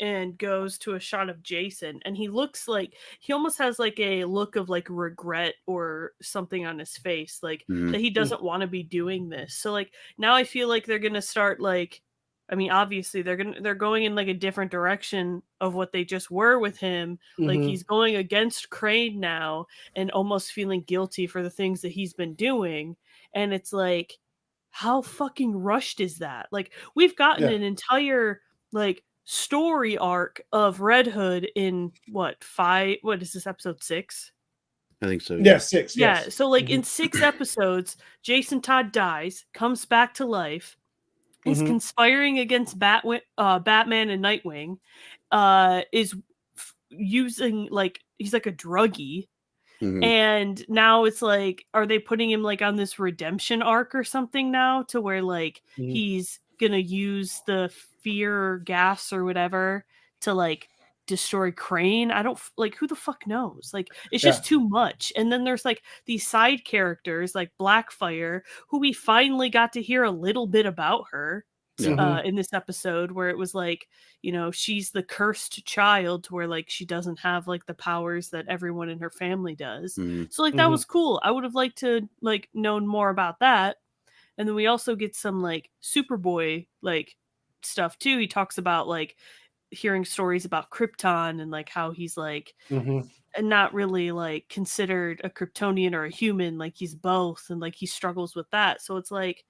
and goes to a shot of Jason, and he looks like he almost has like a look of like regret or something on his face, like that he doesn't want to be doing this. So like now I feel like they're gonna start like, I mean, obviously they're going in like a different direction of what they just were with him. Like he's going against Crane now and almost feeling guilty for the things that he's been doing. And it's like, how fucking rushed is that? Like we've gotten an entire like story arc of Red Hood in what is this, episode 6? I think so. Yeah, 6. Yeah. Yes. So like in 6 episodes, Jason Todd dies, comes back to life, is conspiring against Batman and Nightwing, is using like he's like a druggie. And now it's like, are they putting him like on this redemption arc or something now to where like he's gonna use the fear gas or whatever to like destroy Crane? I don't like, who the fuck knows? Like it's just too much. And then there's like these side characters like Blackfire, who we finally got to hear a little bit about her in this episode, where it was like, you know, she's the cursed child to where like she doesn't have like the powers that everyone in her family does. So like that was cool. I would have liked to like known more about that. And then we also get some like Superboy like stuff too. He talks about like hearing stories about Krypton and like how he's like not really like considered a Kryptonian or a human, like he's both, and like he struggles with that. So it's like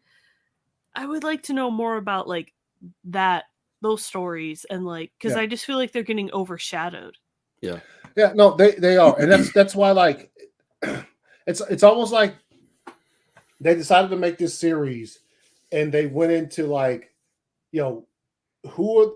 I would like to know more about like those stories, and like because I just feel like they're getting overshadowed. Yeah, no, they are, and that's why like it's almost like they decided to make this series, and they went into like, you know, who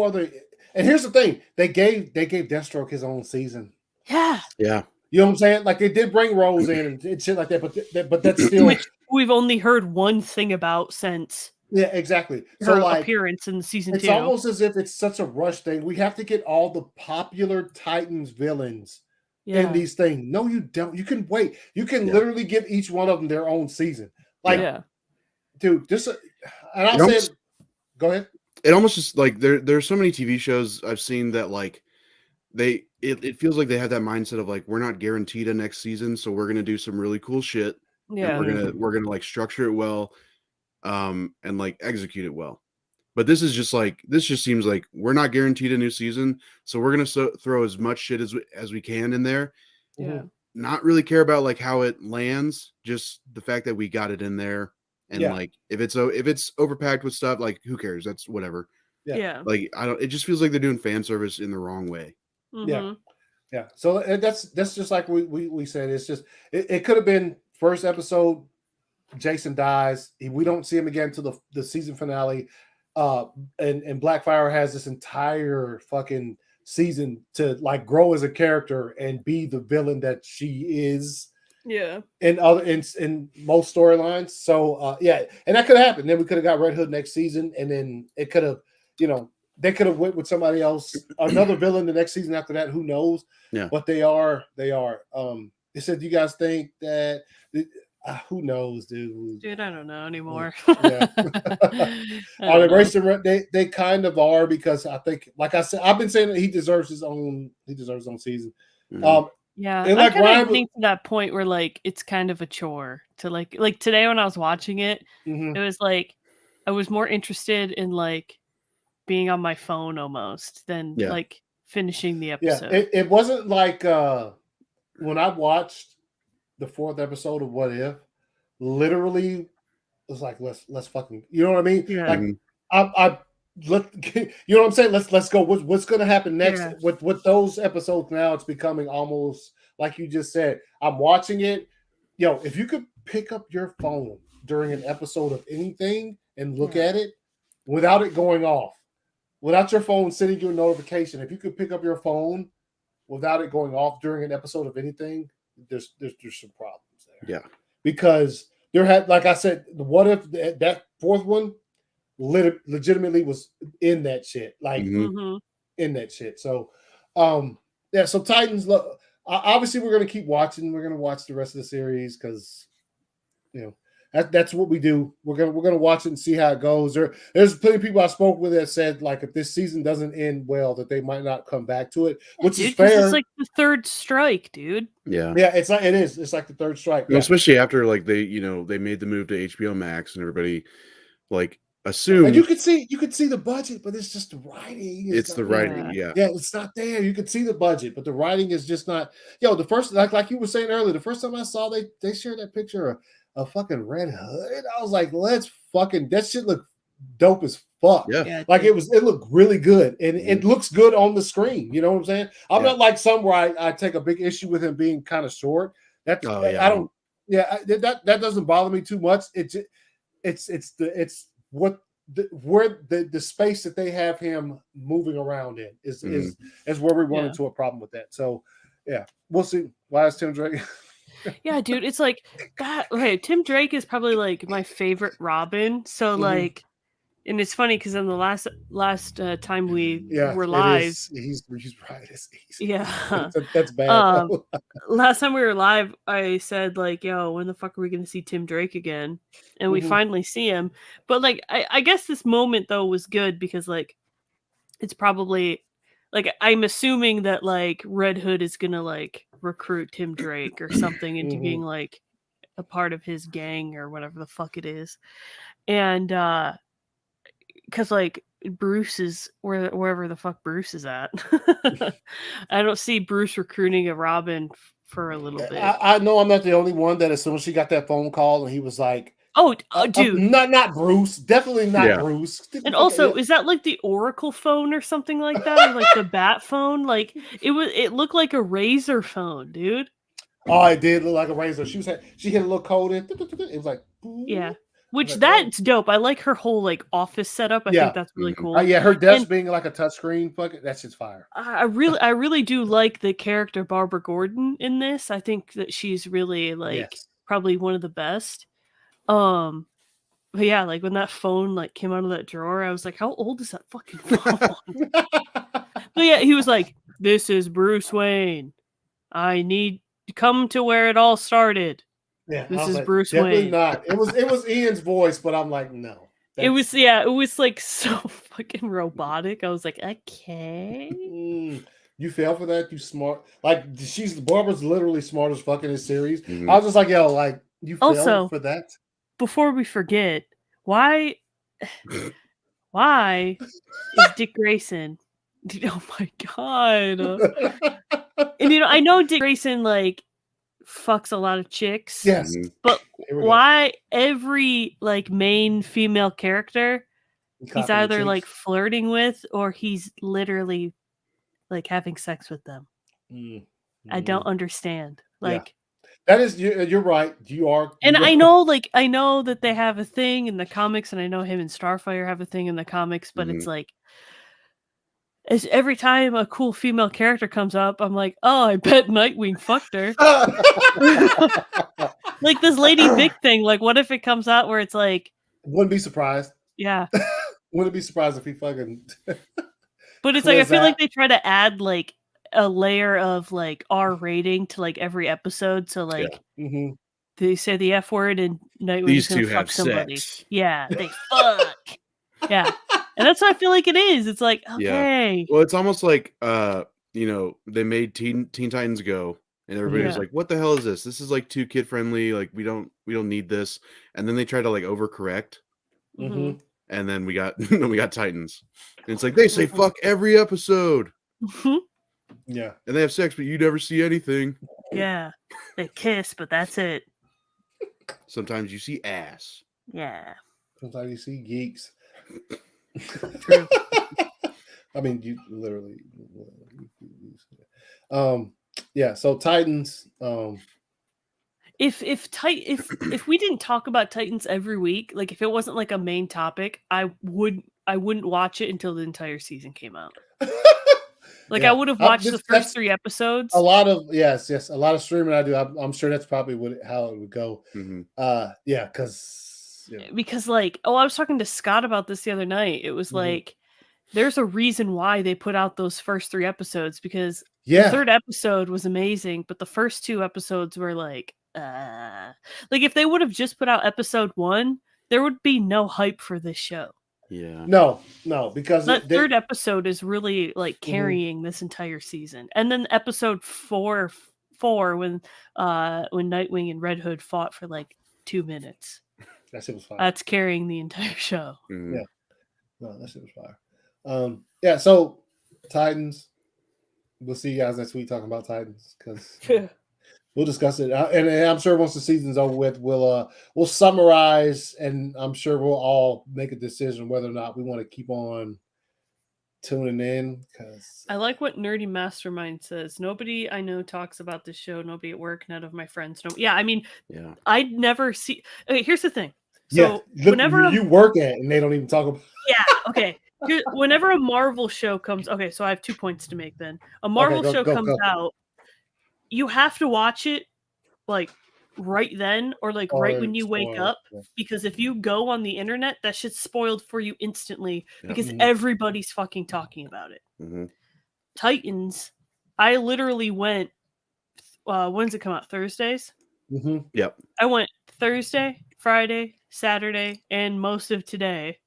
are the, and here's the thing, they gave Deathstroke his own season. Yeah. You know what I'm saying? Like they did bring Rose in and shit like that, but that's still which we've only heard one thing about since. Yeah, exactly. Her so like appearance in season 2. It's almost as if it's such a rush thing. We have to get all the popular Titans villains in these things. No, you don't. You can wait. You can literally give each one of them their own season. Like, dude, just and I'll say, go ahead. It almost just like there's so many TV shows I've seen that like it feels like they have that mindset of like, we're not guaranteed a next season, so we're gonna do some really cool shit. Yeah, we're gonna like structure it well, and like execute it well. But this just seems like we're not guaranteed a new season, so we're gonna throw as much shit as we can in there. Not really care about like how it lands, just the fact that we got it in there. And like if it's overpacked with stuff, like who cares? That's whatever. Like it just feels like they're doing fan service in the wrong way. Yeah. So that's just like we said. It's just it could have been first episode, Jason dies, we don't see him again until the season finale, and Blackfire has this entire fucking season to like grow as a character and be the villain that she is. In most storylines. So and that could have happened. Then we could have got Red Hood next season, and then it could have, they could have went with somebody else, another villain the next season after that. Who knows? But they are. They said, "Do you guys think that?" Who knows, dude? Dude, I don't know anymore. They kind of are, because I think, like I said, I've been saying that he deserves his own season. Yeah, and I'm like kind Ryan of getting to that point where like it's kind of a chore to like today when I was watching it, it was like I was more interested in like being on my phone almost than like finishing the episode. It wasn't like when I watched the 4th episode of What If, literally it was like let's fucking, you know what I mean? Like you know what I'm saying? Let's go. What's going to happen next with those episodes? Now it's becoming almost like you just said. I'm watching it. If you could pick up your phone during an episode of anything and look at it without it going off, without your phone sending you a notification, if you could pick up your phone without it going off during an episode of anything, there's some problems there. Because there had, like I said, What If that 4th one legitimately was in that shit, like in that shit. So so Titans, look, obviously we're going to keep watching. We're going to watch the rest of the series because That's what we do. We're gonna watch it and see how it goes. There's plenty of people I spoke with that said like if this season doesn't end well, that they might not come back to it, which is fair. It's like the third strike, dude. Yeah, it's like it is. It's like the third strike. Well, especially after like they made the move to HBO Max and everybody like assumed. And you could see the budget, but it's just the writing. It's the writing, yeah. It's not there. You could see the budget, but the writing is just not. The first like you were saying earlier, the first time I saw they shared that picture of a fucking Red Hood, I was like, that shit look dope as fuck. Yeah. Like it looked really good, and it looks good on the screen. You know what I'm saying? I'm not like some where I take a big issue with him being kind of short. I don't. Yeah, that doesn't bother me too much. Where the space that they have him moving around in is where we run into a problem with that. So yeah, we'll see. Why is Tim Drake? Yeah, dude, it's like that. Okay, Tim Drake is probably like my favorite Robin. So like, and it's funny because in the last time we were live, he's right. Yeah, that's bad. Last time we were live, I said like, "Yo, when the fuck are we gonna see Tim Drake again?" And we finally see him. But like, I guess this moment though was good because like, it's probably like I'm assuming that like Red Hood is gonna like recruit Tim Drake or something into being like a part of his gang or whatever the fuck it is, and because like Bruce is wherever the fuck Bruce is at. I don't see Bruce recruiting a Robin for a little bit. I know I'm not the only one that as soon as she got that phone call and he was like, "Oh, dude, not Bruce, definitely not Bruce." And also, is that like the Oracle phone or something like that, or like the Bat phone? Like it looked like a Razor phone, dude. Oh, it did look like a Razor. She hit a little code in. It was like, yeah. Which that's dope. I like her whole like office setup. I think that's really cool. Her desk being like a touchscreen, that's just fire. I really do like the character Barbara Gordon in this. I think that she's really like probably one of the best. But yeah, like when that phone like came out of that drawer, I was like, how old is that fucking phone? But yeah, he was like, "This is Bruce Wayne. I need to come to where it all started." Yeah, this is like, Bruce definitely Wayne. Not. It was Ian's voice, but I'm like, no. It was like so fucking robotic. I was like, okay. You fell for that? You smart? Like Barbara's literally smart as fuck in this series. I was just like, yo, like you fell for that. Before we forget, why is Dick Grayson? Oh my god! And I know Dick Grayson like fucks a lot of chicks. Yes, but why every like main female character he's either like flirting with or he's literally like having sex with them? I don't understand. Like that is you're right. And I know that they have a thing in the comics, and I know him and Starfire have a thing in the comics, but it's like every time a cool female character comes up, I'm like, oh, I bet Nightwing fucked her. Like this Lady Vic thing. Like, what if it comes out where it's like, wouldn't be surprised. Yeah, wouldn't be surprised if he fucking. But it's like I feel like they try to add like a layer of like R rating to like every episode, so like they say the F word and Nightwing's gonna fuck somebody. Sex. Yeah, they fuck. Yeah. And that's what I feel like it is. It's like, okay. Yeah. Well, it's almost like they made Teen Titans Go, and everybody was like, what the hell is this? This is like too kid friendly, like we don't need this. And then they try to like overcorrect. And then we got Titans. And it's like they say fuck every episode. Yeah. And they have sex, but you never see anything. Yeah. They kiss, but that's it. Sometimes you see ass. Yeah. Sometimes you see geeks. True. I mean, you literally. Yeah. So Titans. If we didn't talk about Titans every week, like if it wasn't like a main topic, I wouldn't watch it until the entire season came out. Like I would have watched the first 3 episodes. A lot of yes, a lot of streaming I do. I'm sure that's probably how it would go. Yeah, because like I was talking to Scott about this the other night. It was like there's a reason why they put out those first 3 episodes because the 3rd episode was amazing, but the first 2 episodes were like like if they would have just put out episode 1, there would be no hype for this show. Yeah. No, because that third episode is really like carrying this entire season. And then episode 4 when Nightwing and Red Hood fought for like 2 minutes. That shit was fire. That's carrying the entire show. Mm-hmm. Yeah. No, that shit was fire. Yeah, so Titans. We'll see you guys next week talking about Titans because we'll discuss it. And I'm sure once the season's over with, we'll summarize, and I'm sure we'll all make a decision whether or not we want to keep on tuning in. Because I like what Nerdy Mastermind says. Nobody I know talks about this show. Nobody at work. None of my friends know. Yeah, I mean, yeah, I'd never see. Okay, here's the thing. So whenever you work at, and they don't even talk about. Yeah. Okay. Whenever a Marvel show comes, okay, so I have 2 points to make. Then a Marvel show comes out, you have to watch it like right then or like right when you wake up, because if you go on the internet, that shit's spoiled for you instantly because everybody's fucking talking about it. Mm-hmm. Titans, I literally went. When does it come out? Thursdays. Mm-hmm. Yep. I went Thursday, Friday, Saturday, and most of today,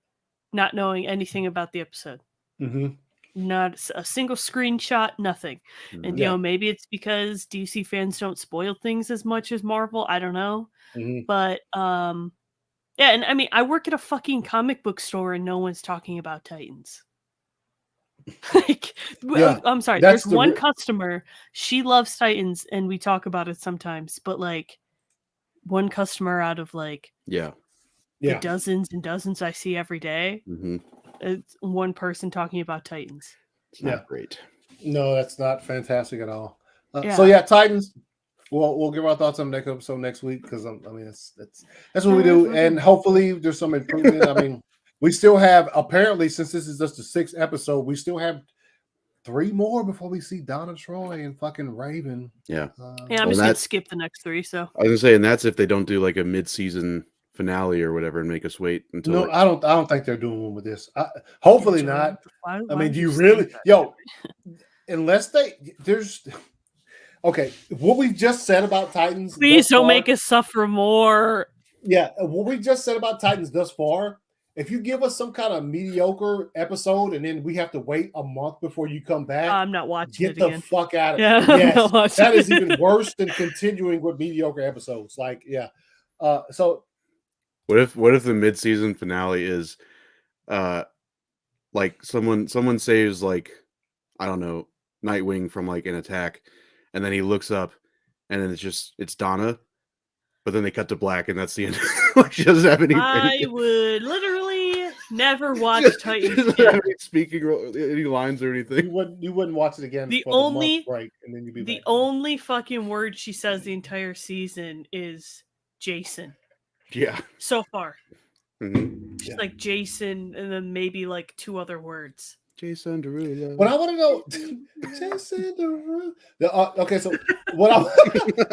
not knowing anything about the episode. Mm-hmm. Not a single screenshot, nothing. And, you know, maybe it's because DC fans don't spoil things as much as Marvel. I don't know. Mm-hmm. But, yeah, and I mean, I work at a fucking comic book store and no one's talking about Titans. Like, I'm sorry. There's one customer. She loves Titans and we talk about it sometimes. But, like, one customer out of, like, the dozens and dozens I see every day. Mm-hmm. It's one person talking about Titans. It's not great. No, that's not fantastic at all. So yeah, Titans. We'll give our thoughts on the next episode next week because I mean that's what we do, and hopefully there's some improvement. I mean, we still have apparently, since this is just the 6th episode, we still have 3 more before we see Donna Troy and fucking Raven. Yeah. Yeah, I'm just gonna skip the next 3. So I was gonna say, and that's if they don't do like a mid-season finale or whatever and make us wait until. No, I don't think they're doing one with this. Hopefully not. I mean, do you really, unless there's okay, what we just said about Titans, please don't make us suffer more. Yeah, what we just said about Titans thus far, if you give us some kind of mediocre episode and then we have to wait a month before you come back, I'm not watching get the fuck out of it. Yes, that is even worse than continuing with mediocre episodes. Like, so what if the mid-season finale is like someone saves, like, I don't know, Nightwing from like an attack, and then he looks up and then it's Donna, but then they cut to black and that's the end. Like, she doesn't have any. I would literally never watch Titans speaking any lines or anything. You wouldn't watch it again. The only break, and then you'd be the only fucking word she says the entire season is Jason. Yeah. So far. Mm-hmm. She's like Jason and then maybe like 2 other words. Jason Derulo. What I want to know, Jason Derulo. Okay, so what I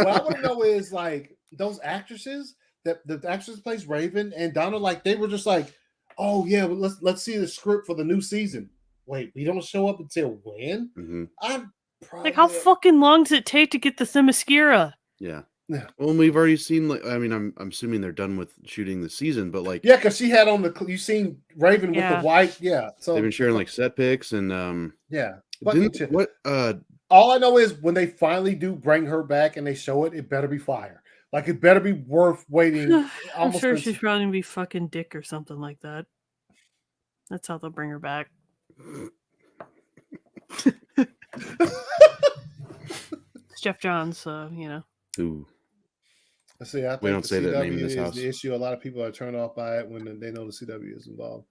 want to know is like those actresses that the actress plays Raven and Donna, like they were just like, oh yeah, well, let's see the script for the new season. Wait, we don't show up until when? Mm-hmm. I'm probably like, how fucking long does it take to get the Themyscira? Yeah. Yeah. Well, we've already seen, like, I mean, I'm assuming they're done with shooting the season, but like, yeah, because she had on you seen Raven with the white, so they've been sharing like set pics and all I know is when they finally do bring her back and they show it, it better be fire. Like, it better be worth waiting. I'm sure she's probably gonna be fucking Dick or something like that. That's how they'll bring her back. It's Jeff Johns, so you know. Ooh. See, I think we don't say CW that name in this house. The issue. A lot of people are turned off by it when they know the CW is involved.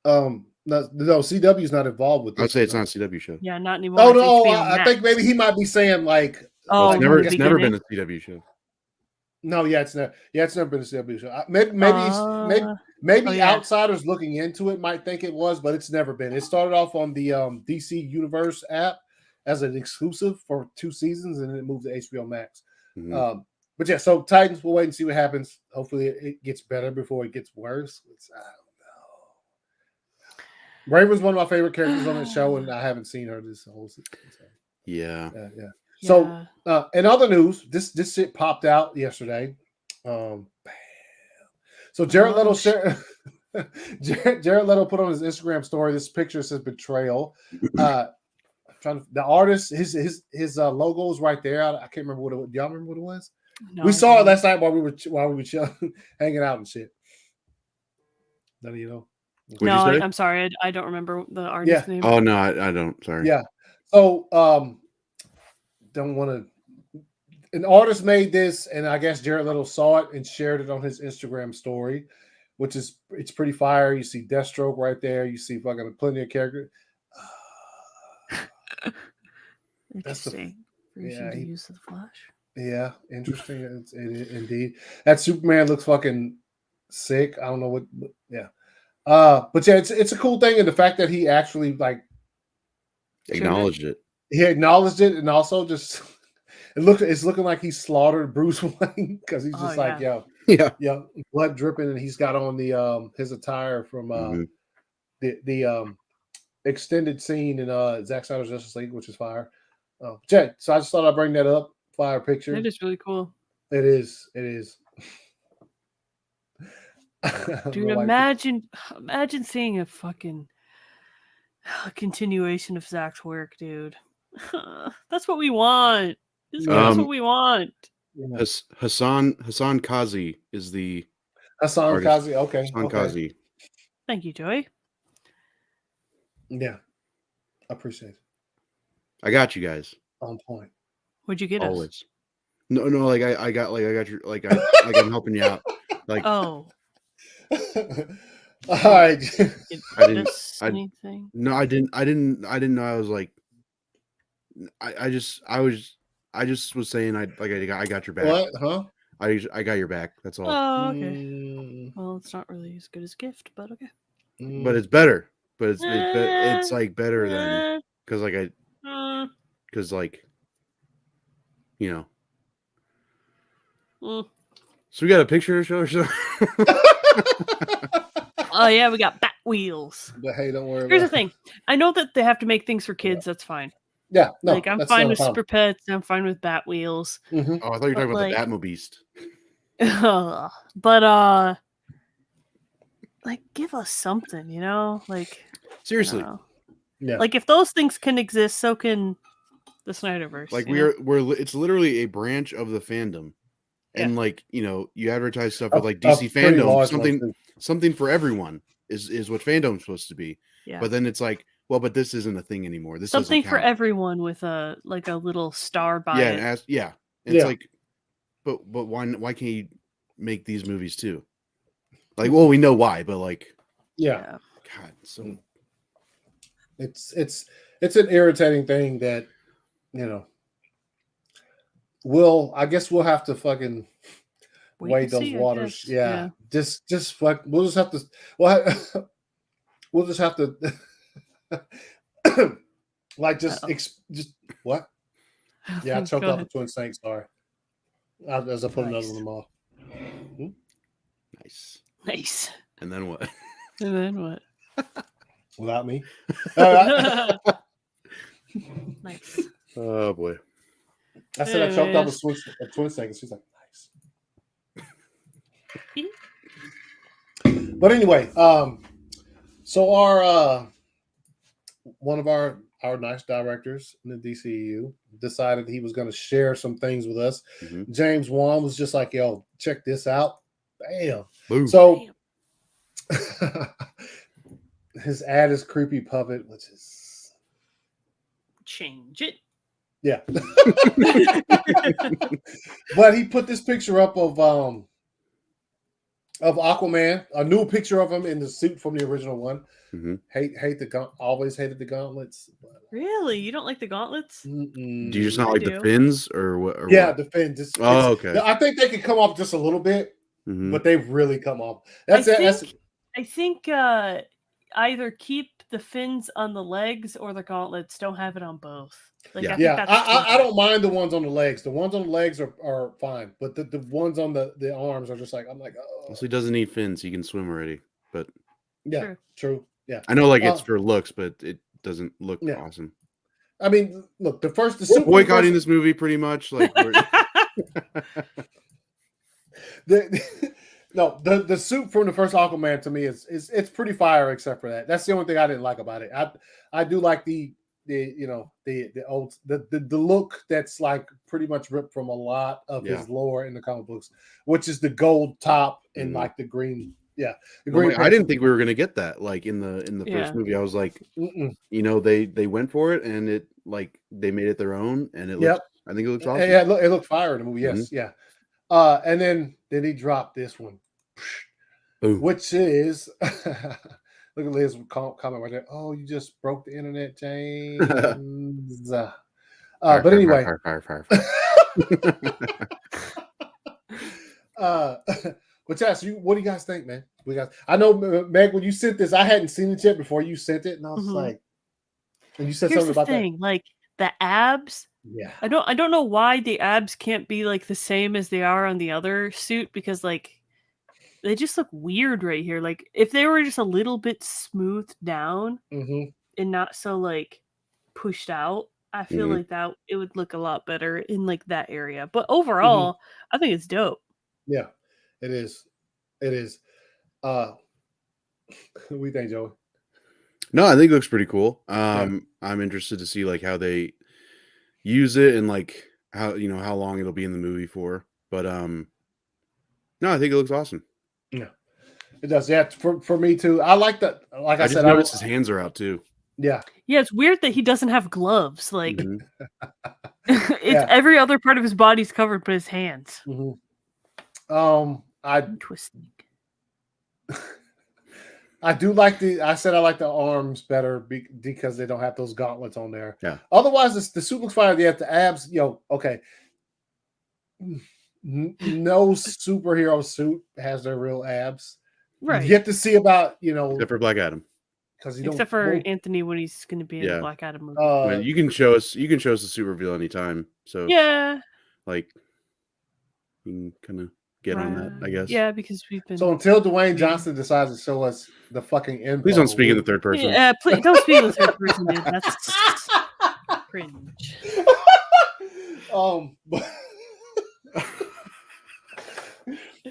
No, CW is not involved with this. I'd say it's not a CW show. Yeah, not anymore. Oh no, I think maybe he might be saying like, it's never been a CW show. No, it's never been a CW show. Maybe outsiders looking into it might think it was, but it's never been. It started off on the DC Universe app as an exclusive for 2 seasons, and then it moved to HBO Max. Mm-hmm. But yeah, so Titans, we'll wait and see what happens. Hopefully it gets better before it gets worse. I don't know. Raven's one of my favorite characters on the show, and I haven't seen her this whole season. So. Yeah. So, in other news, this shit popped out yesterday. So Jared Leto shared. Jared Leto put on his Instagram story this picture says betrayal. The artist, his logo is right there. I can't remember what it was. Do y'all remember what it was? No, we saw it last night while we were chilling, hanging out and shit. None of you know. No, I'm sorry. I don't remember the artist's name. Oh no, I don't. Sorry. Yeah. So don't want to. An artist made this, and I guess Jared Leto saw it and shared it on his Instagram story, which is it's pretty fire. You see Deathstroke right there. You see fucking plenty of characters. Interesting. Version to use of the Flash. Yeah, interesting. It indeed. That Superman looks fucking sick. I don't know what. Yeah. But yeah, it's a cool thing, and the fact that he actually like acknowledged it. He acknowledged it, and also just it's looking like he slaughtered Bruce Wayne because he's just yeah, blood dripping, and he's got on the his attire from the extended scene in Zack Snyder's Justice League, which is fire. Jay, so I just thought I'd bring that up. Fire picture. It is really cool. It is. Dude, imagine seeing a fucking continuation of Zach's work, dude. That's what we want. That's what we want. Hassan Kazi is the Hassan Kazi. Okay. Hassan Kazi. Thank you, Joey. Yeah, I appreciate it. I got you guys on point. What'd you get always? Us? No, I got your I'm helping you out. Like oh. All right. I didn't know. I was like, I just was saying I got your back. What? Huh? I got your back. That's all. Oh, okay. Well, it's not really as good as Gift, but okay. But it's better. But it's like better than because you know. So we got a picture to show or something. Oh yeah, we got bat wheels. But hey, don't worry. Here's the thing: I know that they have to make things for kids. That's fine. Yeah, no, like I'm fine with Super Pets. I'm fine with bat wheels. Mm-hmm. Oh, I thought you were talking about the Batmobeast. But like, give us something, you know? Like, seriously, yeah. Like, if those things can exist, so can the Snyderverse. Like we're it's literally a branch of the fandom, and like you advertise stuff with like DC fandom, something for everyone is what fandom's supposed to be. Yeah. But then it's like, well, but this isn't a thing anymore. This something for everyone with a little star by it. And it's like, but why can't you make these movies too? Like, well, we know why, but like, God, so it's an irritating thing that I guess we'll have to fucking wade those waters. Yeah. Just fuck. We'll just have to. We'll just have to. Like just what? Yeah, I choked off the twin snake. Sorry, as I put another one in the mouth. Nice. And then what? Without me. Nice. Oh boy. I said I choked off a twin snake, and she's like, nice. But anyway, so our one of our nice directors in the DCEU decided he was going to share some things with us. Mm-hmm. James Wan was just like, yo, check this out. Bam. Boom. So his ad is Creepy Puppet, which is change it. Yeah. But he put this picture up of Aquaman, a new picture of him in the suit from the original one. Mm-hmm. Always hated the gauntlets. Really? You don't like the gauntlets? Mm-mm. Do you just not like the fins or what? Or yeah, what? The fins. Okay. I think they could come off just a little bit, but they really come off. I think either keep the fins on the legs or the gauntlets. Don't have it on both. Like, I don't mind the ones on the legs. The ones on the legs are fine, but the ones on the arms are just like, I'm like, oh. So he doesn't need fins. He can swim already. But yeah, true. Yeah, I know, like it's for looks, but it doesn't look awesome. I mean, look, the We're suit boycotting this movie pretty much. Like, the suit from the first Aquaman to me is it's pretty fire, except for that. That's the only thing I didn't like about it. I do like the old the look that's like pretty much ripped from a lot of his lore in the comic books, which is the gold top and like the green. Yeah, the green. I didn't think we were gonna get that. Like in the first movie, I was like, they went for it, and it like they made it their own, and it looks. I think it looks awesome. Yeah, it looked fire in the movie. Yes, yeah. And then he dropped this one, which is look at Liz comment right there. Oh, you just broke the internet, James. But anyway, fire. But yes, what do you guys think, man? I know, Meg, when you sent this, I hadn't seen it yet before you sent it, and I was like, and you said something about that. Like the abs. Yeah, I don't know why the abs can't be like the same as they are on the other suit, because like they just look weird right here. Like if they were just a little bit smoothed down and not so like pushed out, I feel like that it would look a lot better in like that area. But overall, I think it's dope. Yeah, it is. It is. What do you think, Joey? No, I think it looks pretty cool. I'm interested to see like how they use it and like how long it'll be in the movie for. But no, I think it looks awesome. Yeah, it does. Yeah, for me too. I like that. Like I said, I noticed his hands are out too. Yeah. Yeah, it's weird that he doesn't have gloves. Like it's every other part of his body's covered but his hands. Twisting. I do like I like the arms better because they don't have those gauntlets on there. Yeah. Otherwise, the suit looks fire. They have the abs. Okay. No superhero suit has their real abs. Right. You get to see about except for Black Adam. Except for Anthony when he's going to be in the Black Adam movie. You can show us the suit reveal anytime. So like you can kind of get on that, I guess. Yeah, because we've been. So until Dwayne Johnson decides to show us the fucking info. Please don't speak in the third person. Yeah, please don't speak in the third person, dude. That's cringe. But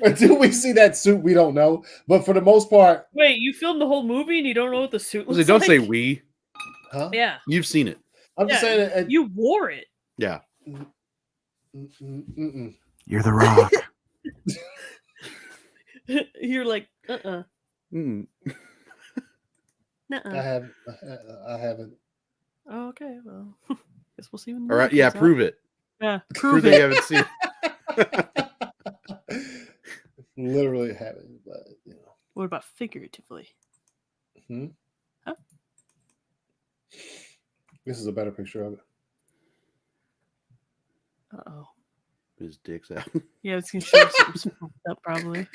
until we see that suit, we don't know. But for the most part, wait, you filmed the whole movie and you don't know what the suit looks like? Don't say we. Huh? Yeah, you've seen it. I'm just saying you wore it. Yeah. You're the Rock. You're like, I haven't. Oh, okay, well, guess we'll see. When all right, yeah, prove it. Yeah, prove that you haven't seen it. Literally haven't, but What about figuratively? Huh? This is a better picture of it. Uh-oh. His dick's out. Yeah, it's gonna show something up probably.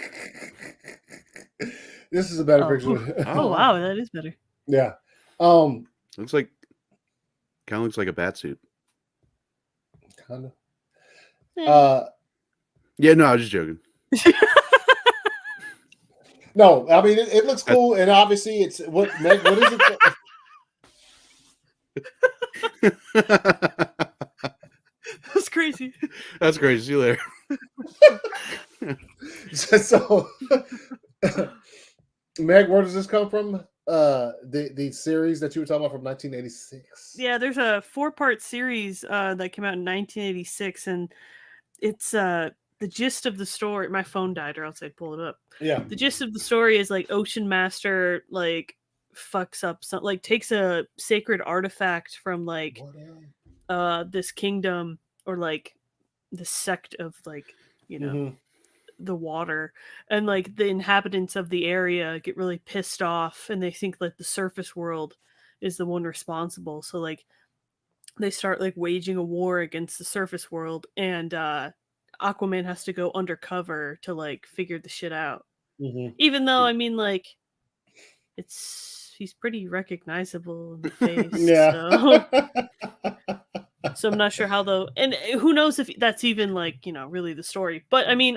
This is a better picture. Oh wow, that is better. Yeah. Looks like a bat suit. Kinda. Yeah, no, I was just joking. No, I mean it looks cool, and obviously it's what is it? That's crazy. That's crazy. See you later. So, Meg, where does this come from? The series that you were talking about from 1986. Yeah, there's a 4-part series that came out in 1986, and it's the gist of the story. My phone died, or else I'd pull it up. Yeah. The gist of the story is like Ocean Master like fucks up some, like takes a sacred artifact from like this kingdom, or like the sect of like the water, and like the inhabitants of the area get really pissed off, and they think like the surface world is the one responsible. So like they start like waging a war against the surface world, and Aquaman has to go undercover to like figure the shit out. Even though I mean like he's pretty recognizable in the face. Yeah. So I'm not sure how and who knows if that's even like, really the story. But I mean,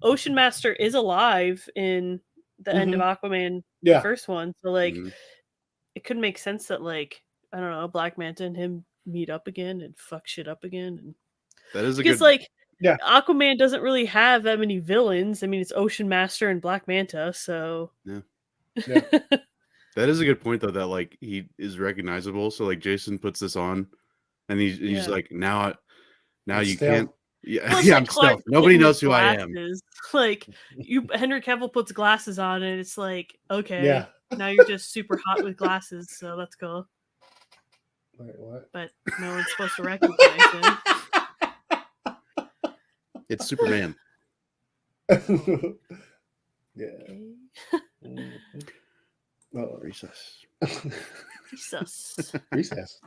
Ocean Master is alive in the end of Aquaman, the first one. So like it could make sense that like, I don't know, Black Manta and him meet up again and fuck shit up again. And That is a because good. like Yeah. Aquaman doesn't really have that many villains. I mean, it's Ocean Master and Black Manta, so Yeah. That is a good point though. That like he is recognizable. So like Jason puts this on, and he's Yeah. like now It's you stealth. can't. Yeah, Well, it's yeah, like I'm Clark stealth. Nobody Kent knows with who I am. glasses. Like Henry Cavill puts glasses on, and it's like, okay, Yeah. now you're just super hot with glasses, so that's cool. Wait, what? But no one's supposed to recognize him. It's Superman. Yeah. Okay. Oh, Recess. Jesus. recess.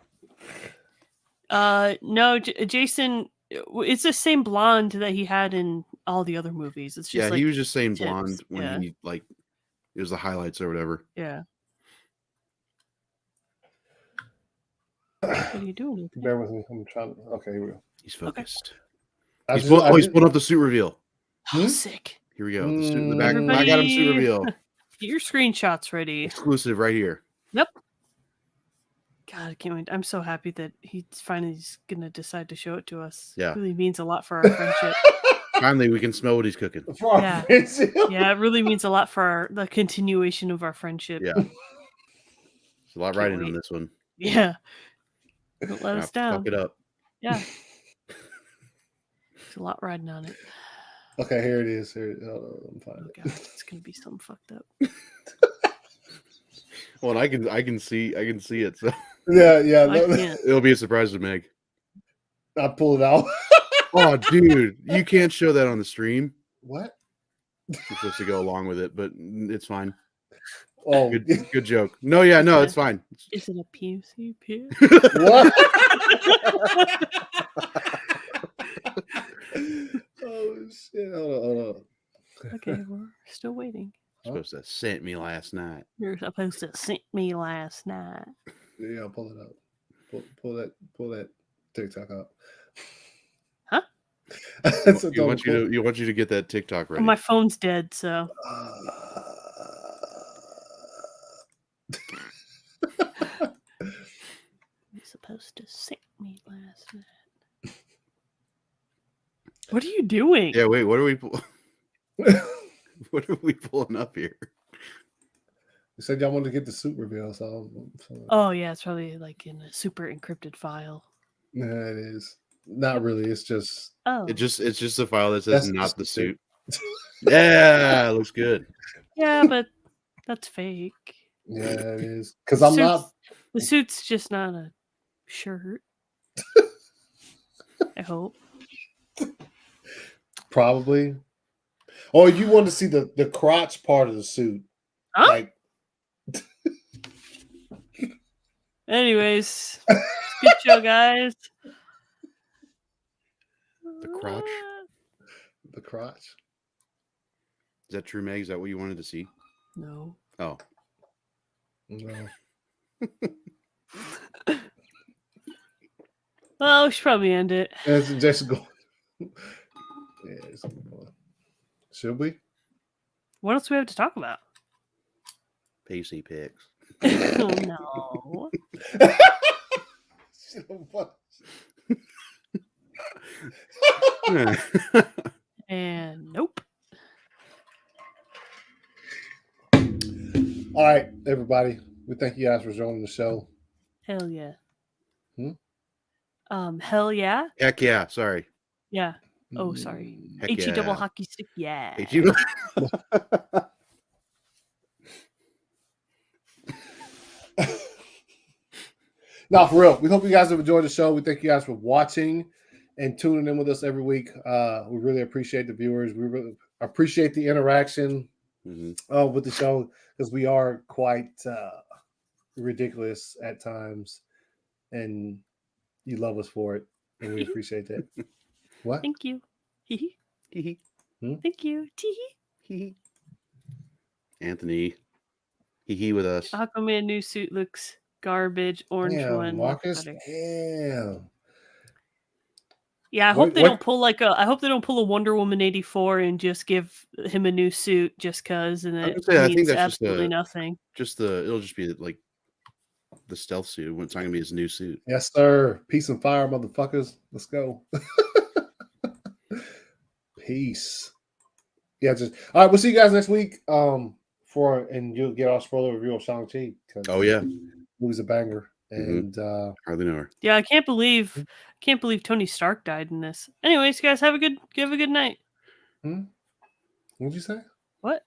No, Jason. It's the same blonde that he had in all the other movies. It's just Yeah, like he was just saying tips. blonde when Yeah. he like it was the highlights or whatever. Yeah. What are you doing? Ethan? Bear with me. I'm trying to. Okay, here we go. He's focused. I He's, just- pull, I oh, he's just- pulling up the suit reveal. Oh, Hmm? sick. Here we go. The suit in the back. I Everybody- got him suit reveal. Get your screenshots ready. Exclusive right here. Yep. God, I can't wait. I'm so happy that he's finally gonna decide to show it to us. Yeah. It really means a lot for our friendship. Finally, we can smell what he's cooking. For our Yeah. friends. Yeah, it really means a lot for the continuation of our friendship. Yeah. There's a lot Can't riding on wait. this one. Yeah. Don't let Ah, us down. Fuck it up. Yeah. There's a lot riding on it. Okay, here it is. Here, hold on, I'm Oh fine. god, it's gonna be something fucked up. Well, and I can see it, so Yeah, yeah. I No, can't. it'll be a surprise to Meg. I pulled it out. Oh, dude, you can't show that on the stream. What? You're supposed to go along with it, but it's fine. Oh, Good joke. No, yeah, no, it's fine. Is it a PCP? what? Oh shit! Hold on. Okay, we're still waiting. Supposed to have sent me last night. You're supposed to send me last night. Yeah, I'll pull it out. Pull that TikTok out. Huh? That's a You want double you to get that TikTok ready. My phone's dead, so you're supposed to send me last night. What are you doing? Yeah, wait, what are we what are we pulling up here? You said y'all wanted to get the suit reveal, so Oh yeah, it's probably like in a super encrypted file. yeah, it is. Not really. It's just Oh, It's just a file that says That's not just the the suit. Yeah, looks good. yeah, but that's fake. yeah, it is. Because I'm not. The suit's just not a shirt. I hope. Probably. Or you want to see the crotch part of the suit. Huh? Like, Anyways, good show, guys. The crotch? the crotch. Is that true, Meg? Is that what you wanted to see? No. Oh. No. Well, we should probably end it. That's just go. Yeah, it's going. Should we? What else do we have to talk about? PC pics. Oh no. And nope. All right, everybody. We thank you guys for joining the show. Hell yeah. Hmm? Hell yeah. Heck yeah, sorry. Yeah. Oh, sorry. Heck HE double yeah. hockey stick. Yeah. HE No, for real. We hope you guys have enjoyed the show. We thank you guys for watching and tuning in with us every week. We really appreciate the viewers. We really appreciate the interaction with the show because we are quite ridiculous at times, and you love us for it, and we appreciate that. What? Thank you. Hee hee. Thank you. Tee hee. Anthony. Hee with us. Aquaman new suit looks garbage. Orange Damn, one. Marcus. better. Damn. Yeah, I hope they What- don't pull I hope they don't pull a Wonder Woman 84 and just give him a new suit just cause, and I it was gonna say, I think means that's just absolutely a- nothing. It'll just be like the stealth suit. It's not gonna be his new suit. Yes, sir. Peace and fire, motherfuckers. Let's go. Peace. Yeah, just all right. We'll see you guys next week. And you'll get our spoiler review of Shang-Chi. Oh yeah, movie's a banger. And hardly know her. Yeah, I can't believe Tony Stark died in this. Anyways, guys, have a good night. What'd you say? What?